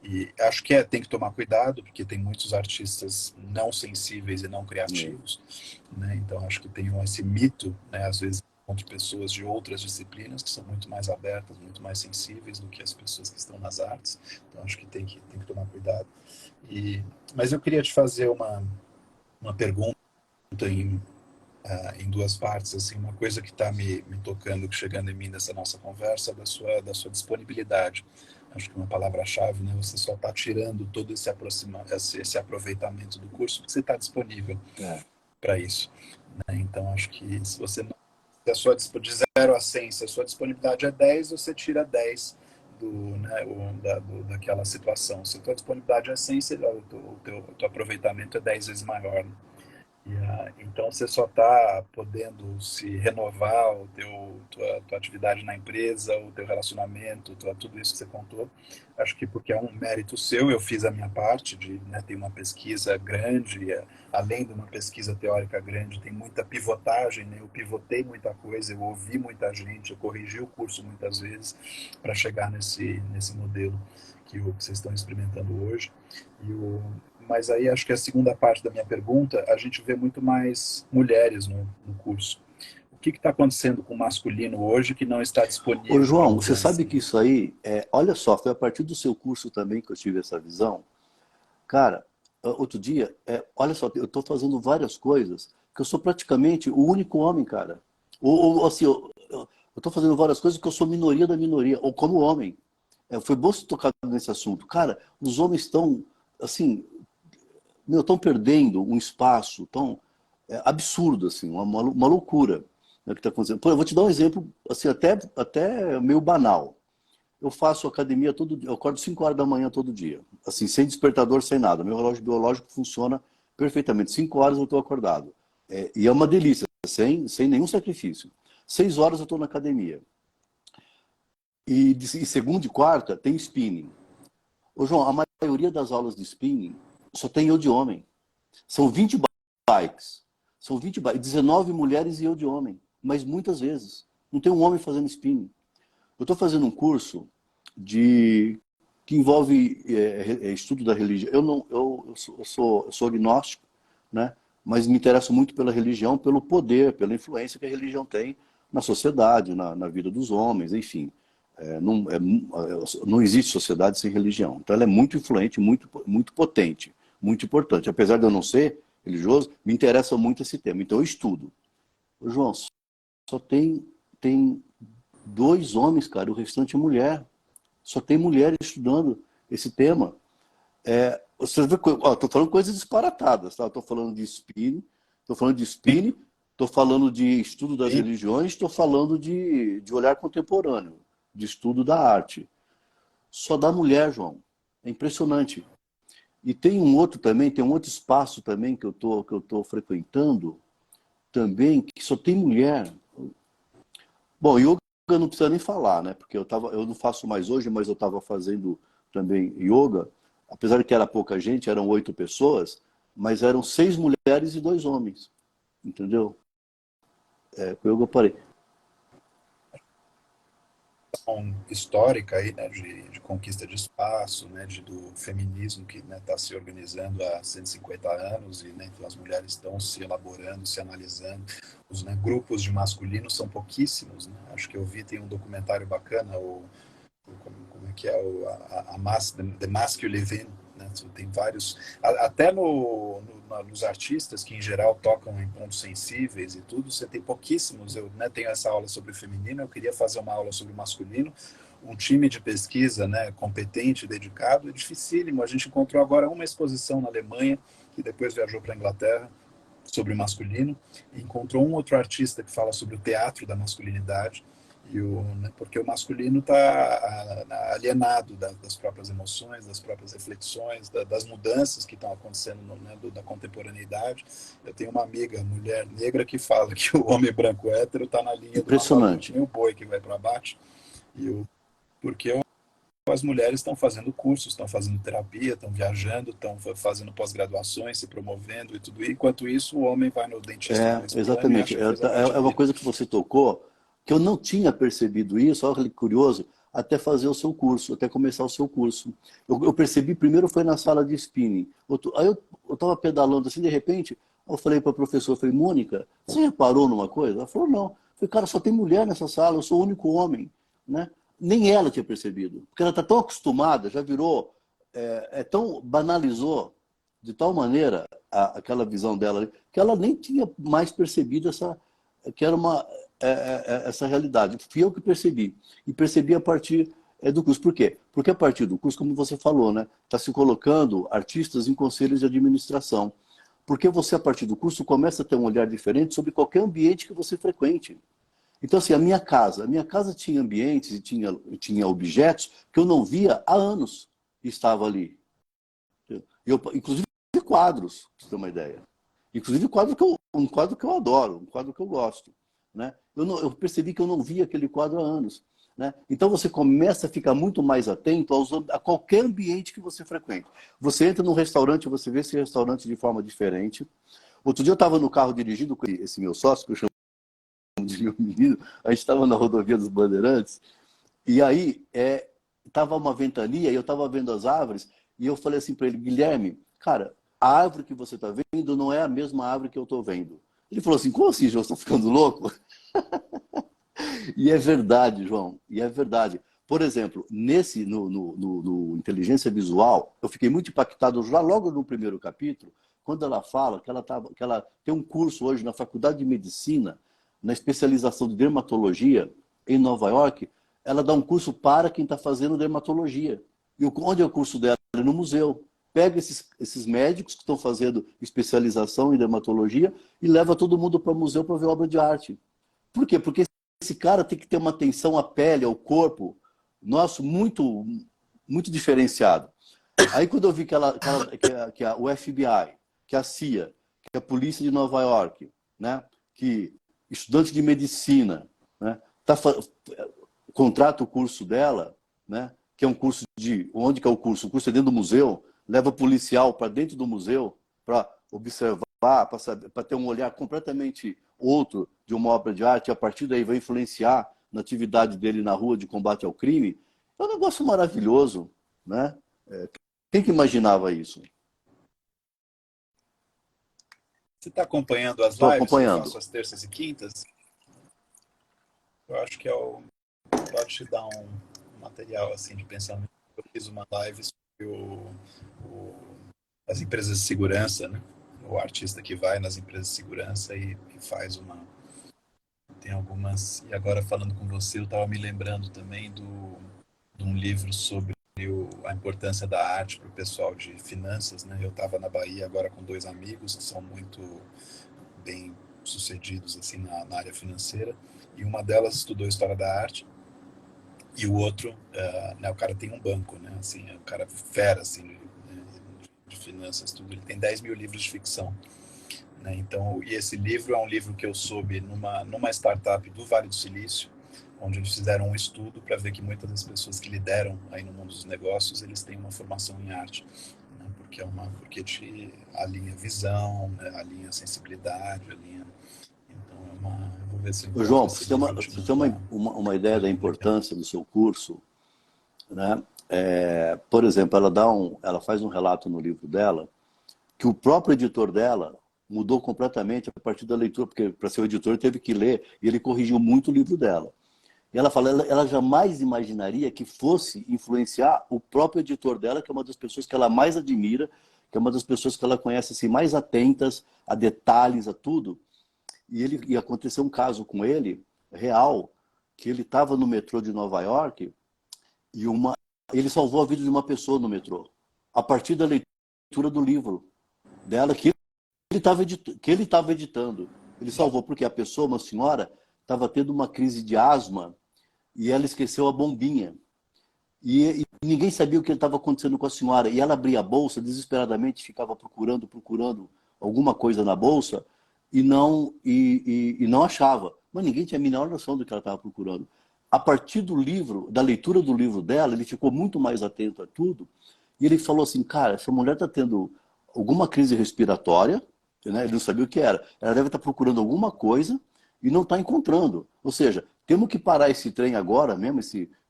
E acho que tem que tomar cuidado, porque tem muitos artistas não sensíveis e não criativos, né? Então acho que tem esse mito, né, às vezes entre pessoas de outras disciplinas que são muito mais abertas, muito mais sensíveis do que as pessoas que estão nas artes. Então acho que tem que tomar cuidado. Mas eu queria te fazer uma pergunta em duas partes, assim, uma coisa que está me tocando, chegando em mim nessa nossa conversa, da sua disponibilidade. Acho que uma palavra-chave, né? Você só está tirando todo esse aproveitamento do curso porque você está disponível para isso, né? Então, acho que se você não, de 0 a 100, se a sua disponibilidade é 10, você tira 10 né, daquela situação. Se a tua disponibilidade é 100, o teu aproveitamento é 10 vezes maior, né? Então você só está podendo se renovar tua atividade na empresa, o teu relacionamento, tudo isso que você contou. Acho que porque é um mérito seu, eu fiz a minha parte de, né, ter uma pesquisa grande, além de uma pesquisa teórica grande, tem muita pivotagem, né? Eu pivotei muita coisa, eu ouvi muita gente, eu corrigi o curso muitas vezes para chegar nesse modelo que vocês estão experimentando hoje. Mas aí acho que a segunda parte da minha pergunta, a gente vê muito mais mulheres no curso. O que está acontecendo com o masculino hoje que não está Ô, disponível para João, você mudança? sabe que isso aí, olha só, foi a partir do seu curso também que eu tive essa visão. Cara, outro dia, olha só, eu estou fazendo várias coisas que eu sou praticamente o único homem, cara. Ou assim, eu estou fazendo várias coisas que eu sou minoria da minoria, ou como homem. Foi bom você tocar nesse assunto. Cara, os homens estão, assim, estão perdendo um espaço tão absurdo, assim, uma loucura, né, que está acontecendo. Pô, eu vou te dar um exemplo, assim, até meio banal. Eu faço academia todo dia, eu acordo 5 horas da manhã todo dia, assim, sem despertador, sem nada. Meu relógio biológico funciona perfeitamente. 5 horas eu estou acordado. E é uma delícia, sem nenhum sacrifício. 6 horas eu estou na academia. E segunda e quarta tem spinning. Ô, João, a maioria das aulas de spinning só tem eu de homem. São 20 bikes. São 20 bikes, 19 mulheres e eu de homem. Mas muitas vezes. Não tem um homem fazendo spinning. Eu estou fazendo um curso que envolve estudo da religião. Eu sou agnóstico, né? Mas me interesso muito pela religião, pelo poder, pela influência que a religião tem na sociedade, na vida dos homens, enfim. Não existe sociedade sem religião. Então ela é muito influente, muito, muito potente, muito importante. Apesar de eu não ser religioso, me interessa muito esse tema. Então eu estudo. João, só tem 2 homens, cara, o restante é mulher. Só tem mulher estudando esse tema. Você vê, estou falando coisas disparatadas, tá? Estou falando de spinning, estou falando de estudo das religiões, estou falando de olhar contemporâneo, de estudo da arte. Só dá mulher, João. É impressionante. E tem um outro espaço também que eu tô frequentando, também, que só tem mulher. Bom, yoga não precisa nem falar, né? Porque eu não faço mais hoje, mas eu estava fazendo também yoga. Apesar de que era pouca gente, eram 8 pessoas, mas eram 6 mulheres e 2 homens. Entendeu? Com o yoga eu parei. Histórica aí, né, de conquista de espaço, né, do feminismo que está se organizando há 150 anos e, né, então as mulheres estão se elaborando, se analisando. Os, né, grupos de masculinos são pouquíssimos, né? Acho que eu vi, tem um documentário bacana, como é que é, The Masculine Within, né? Tem vários, até nos artistas que em geral tocam em pontos sensíveis e tudo, você tem pouquíssimos. Eu, né, tenho essa aula sobre o feminino, eu queria fazer uma aula sobre o masculino, um time de pesquisa, né, competente, dedicado, é dificílimo. A gente encontrou agora uma exposição na Alemanha, que depois viajou para a Inglaterra, sobre o masculino, e encontrou um outro artista que fala sobre o teatro da masculinidade, né, porque o masculino está alienado das próprias emoções, das próprias reflexões, das mudanças que estão acontecendo né, da contemporaneidade. Eu tenho uma amiga, mulher negra, que fala que o homem branco hétero está na linha do Impressionante. o boi que vai para baixo, porque as mulheres estão fazendo cursos, estão fazendo terapia, estão viajando, estão fazendo pós-graduações, se promovendo e tudo. E, enquanto isso, o homem vai no dentista. Exatamente. É uma coisa que você tocou, que eu não tinha percebido isso, olha que curioso, até fazer o seu curso, até começar o seu curso. Eu percebi, primeiro foi na sala de spinning. Aí eu estava pedalando assim, de repente, eu falei para a professora, falei, Mônica, você reparou numa coisa? Ela falou, não. Eu falei, cara, só tem mulher nessa sala, eu sou o único homem, né? Nem ela tinha percebido, porque ela está tão acostumada, já virou, tão banalizou de tal maneira aquela visão dela, que ela nem tinha mais percebido que era essa realidade. Fui eu que percebi, e percebi a partir do curso. Por quê? Porque a partir do curso, como você falou, né, está se colocando artistas em conselhos de administração. Porque você, a partir do curso, começa a ter um olhar diferente sobre qualquer ambiente que você frequente. Então, assim, a minha casa tinha ambientes e tinha objetos que eu não via há anos e estava ali. Inclusive quadros, para você ter uma ideia. Inclusive um quadro que eu adoro, um quadro que eu gosto. Né? Eu percebi que eu não via aquele quadro há anos. Né? Então você começa a ficar muito mais atento a qualquer ambiente que você frequente. Você entra num restaurante, você vê esse restaurante de forma diferente. Outro dia eu estava no carro dirigindo com esse meu sócio, que eu chamo de meu menino, a gente estava na rodovia dos Bandeirantes, e aí estava uma ventania, e eu estava vendo as árvores, e eu falei assim para ele, Guilherme, cara, a árvore que você está vendo não é a mesma árvore que eu estou vendo. Ele falou assim, como assim, João, você está ficando louco? E é verdade, João, e é verdade. Por exemplo, no Inteligência Visual, eu fiquei muito impactado já logo no primeiro capítulo, quando ela fala que ela tem um curso hoje na Faculdade de Medicina, na especialização de dermatologia, em Nova York. Ela dá um curso para quem está fazendo dermatologia. E onde é o curso dela? No museu. Pega esses médicos que estão fazendo especialização em dermatologia e leva todo mundo para o museu para ver obra de arte. Por quê? Porque esse cara tem que ter uma atenção à pele, ao corpo, nosso, muito, muito diferenciado. Aí quando eu vi que o FBI, que a CIA, que a polícia de Nova York, né, que estudantes de medicina, né, contrata o curso dela, né, que é um curso de... Onde que é o curso? O curso é dentro do museu, leva policial para dentro do museu para observar, para ter um olhar completamente outro de uma obra de arte, e a partir daí vai influenciar na atividade dele na rua de combate ao crime. É um negócio maravilhoso, né? Quem que imaginava isso? Você está acompanhando as Estou lives que eu acompanhando. faço às terças e quintas? Eu acho que pode te dar um material assim de pensamento. Eu fiz uma live sobre as empresas de segurança, né? O artista que vai nas empresas de segurança e faz uma... Tem algumas... E agora, falando com você, eu estava me lembrando também de um livro sobre a importância da arte para o pessoal de finanças, né? Eu estava na Bahia agora com 2 amigos que são muito bem sucedidos assim na área financeira, e uma delas estudou História da Arte, e o outro, né, o cara tem um banco, né? Assim, é um cara fera assim, né, de finanças, tudo. Ele tem 10 mil livros de ficção. Né? Então, e esse livro é um livro que eu soube numa startup do Vale do Silício, onde eles fizeram um estudo para ver que muitas das pessoas que lideram aí no mundo dos negócios, eles têm uma formação em arte, né? Porque te alinha visão, né? Alinha sensibilidade, alinha... Então eu vou ver se eu Ô, encontro João, para esse você ter, livro uma, e pra te você ter mandar. uma ideia da Legal. importância do seu curso, né? Por exemplo, ela faz um relato no livro dela que o próprio editor dela mudou completamente a partir da leitura, porque para ser o editor teve que ler, e ele corrigiu muito o livro dela. E ela fala, ela jamais imaginaria que fosse influenciar o próprio editor dela, que é uma das pessoas que ela mais admira, que é uma das pessoas que ela conhece assim, mais atentas a detalhes, a tudo. E aconteceu um caso com ele, real, que ele estava no metrô de Nova York e ele salvou a vida de uma pessoa no metrô, a partir da leitura do livro dela, que ele estava editando. Ele salvou porque a pessoa, uma senhora, estava tendo uma crise de asma e ela esqueceu a bombinha. E ninguém sabia o que estava acontecendo com a senhora. E ela abria a bolsa desesperadamente, ficava procurando alguma coisa na bolsa e não achava. Mas ninguém tinha a menor noção do que ela estava procurando. A partir do livro, da leitura do livro dela, ele ficou muito mais atento a tudo. E ele falou assim, cara, essa mulher está tendo alguma crise respiratória, né? Ele não sabia o que era. Ela deve estar procurando alguma coisa e não está encontrando. Ou seja, temos que parar esse trem agora mesmo,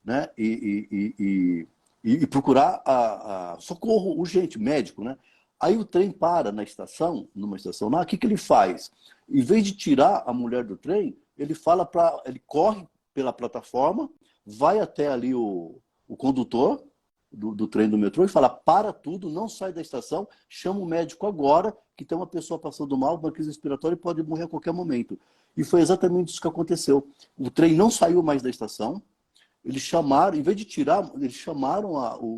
né? E procurar socorro urgente, médico, né? Aí o trem para na estação, numa estação lá, o que ele faz? Em vez de tirar a mulher do trem, ele corre pela plataforma, vai até ali o condutor do trem do metrô e fala, para tudo, não sai da estação, chama o médico agora, que tem uma pessoa passando mal, uma crise respiratória e pode morrer a qualquer momento. E foi exatamente isso que aconteceu. O trem não saiu mais da estação, eles chamaram, em vez de tirar, eles chamaram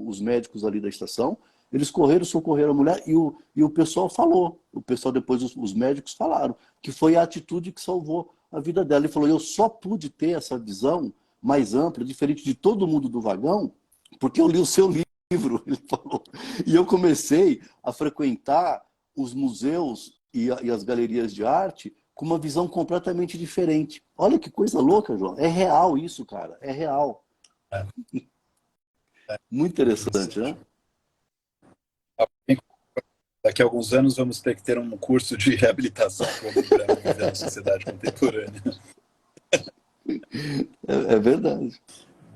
os médicos ali da estação, eles correram, socorreram a mulher e o pessoal falou. O pessoal, depois, os médicos falaram que foi a atitude que salvou a vida dela. Ele falou, eu só pude ter essa visão mais ampla, diferente de todo mundo do vagão, porque eu li o seu livro, ele falou. E eu comecei a frequentar os museus e as galerias de arte com uma visão completamente diferente. Olha que coisa louca, João. É real isso, cara. É real. É, Muito interessante, né? interessante. Daqui a alguns anos vamos ter que ter um curso de reabilitação para viver na sociedade contemporânea. É verdade.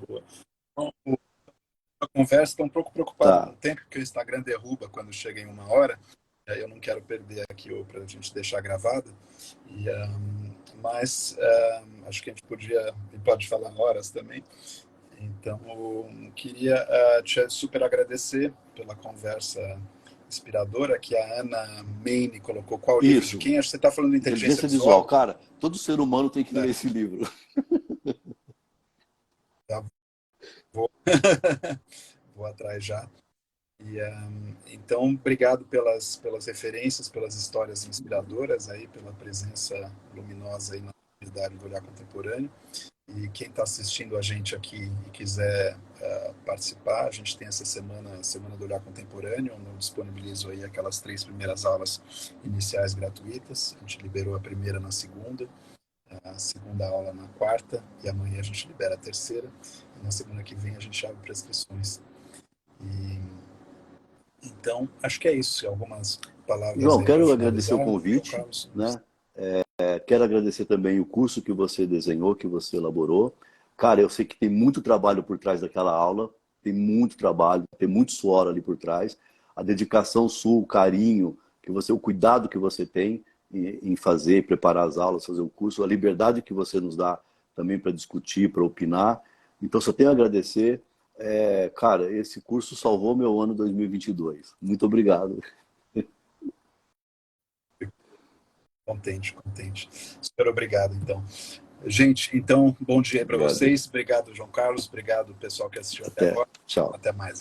Boa. Bom, a conversa está um pouco preocupado com Tá. o tempo que o Instagram derruba quando chega em 1 hora. Eu não quero perder aqui para a gente deixar gravado. Mas acho que a gente pode falar horas também. Então, eu queria te super agradecer pela conversa inspiradora que a Ana Maine colocou. Qual o livro de Isso. quem? Acho que você está falando de inteligência Inteligência visual. visual. Cara, todo ser humano tem que ler É, esse livro. tá, vou, vou atrás já. Então, obrigado pelas referências, pelas histórias inspiradoras, aí, pela presença luminosa aí na comunidade do olhar contemporâneo. E quem está assistindo a gente aqui e quiser participar. A gente tem essa semana, a Semana do Olhar Contemporâneo, onde eu disponibilizo aí aquelas 3 primeiras aulas iniciais gratuitas. A gente liberou a primeira na segunda, a segunda aula na quarta, e amanhã a gente libera a terceira. E na semana que vem a gente abre prescrições. Então, acho que é isso. Algumas palavras João, aí para quero agradecer o finalizar, João convite, Carlos. né? Quero agradecer também o curso que você desenhou, que você elaborou. Cara, eu sei que tem muito trabalho por trás daquela aula, tem muito trabalho, tem muito suor ali por trás. A dedicação sua, o carinho, o cuidado que você tem em fazer, preparar as aulas, fazer o curso, a liberdade que você nos dá também para discutir, para opinar. Então, só tenho a agradecer. Cara, esse curso salvou meu ano 2022. Muito obrigado. Contente, contente. Super obrigado, então. Gente, então, bom dia para Obrigado. vocês. Obrigado, João Carlos. Obrigado, pessoal que assistiu até Até. agora. Tchau. Até mais.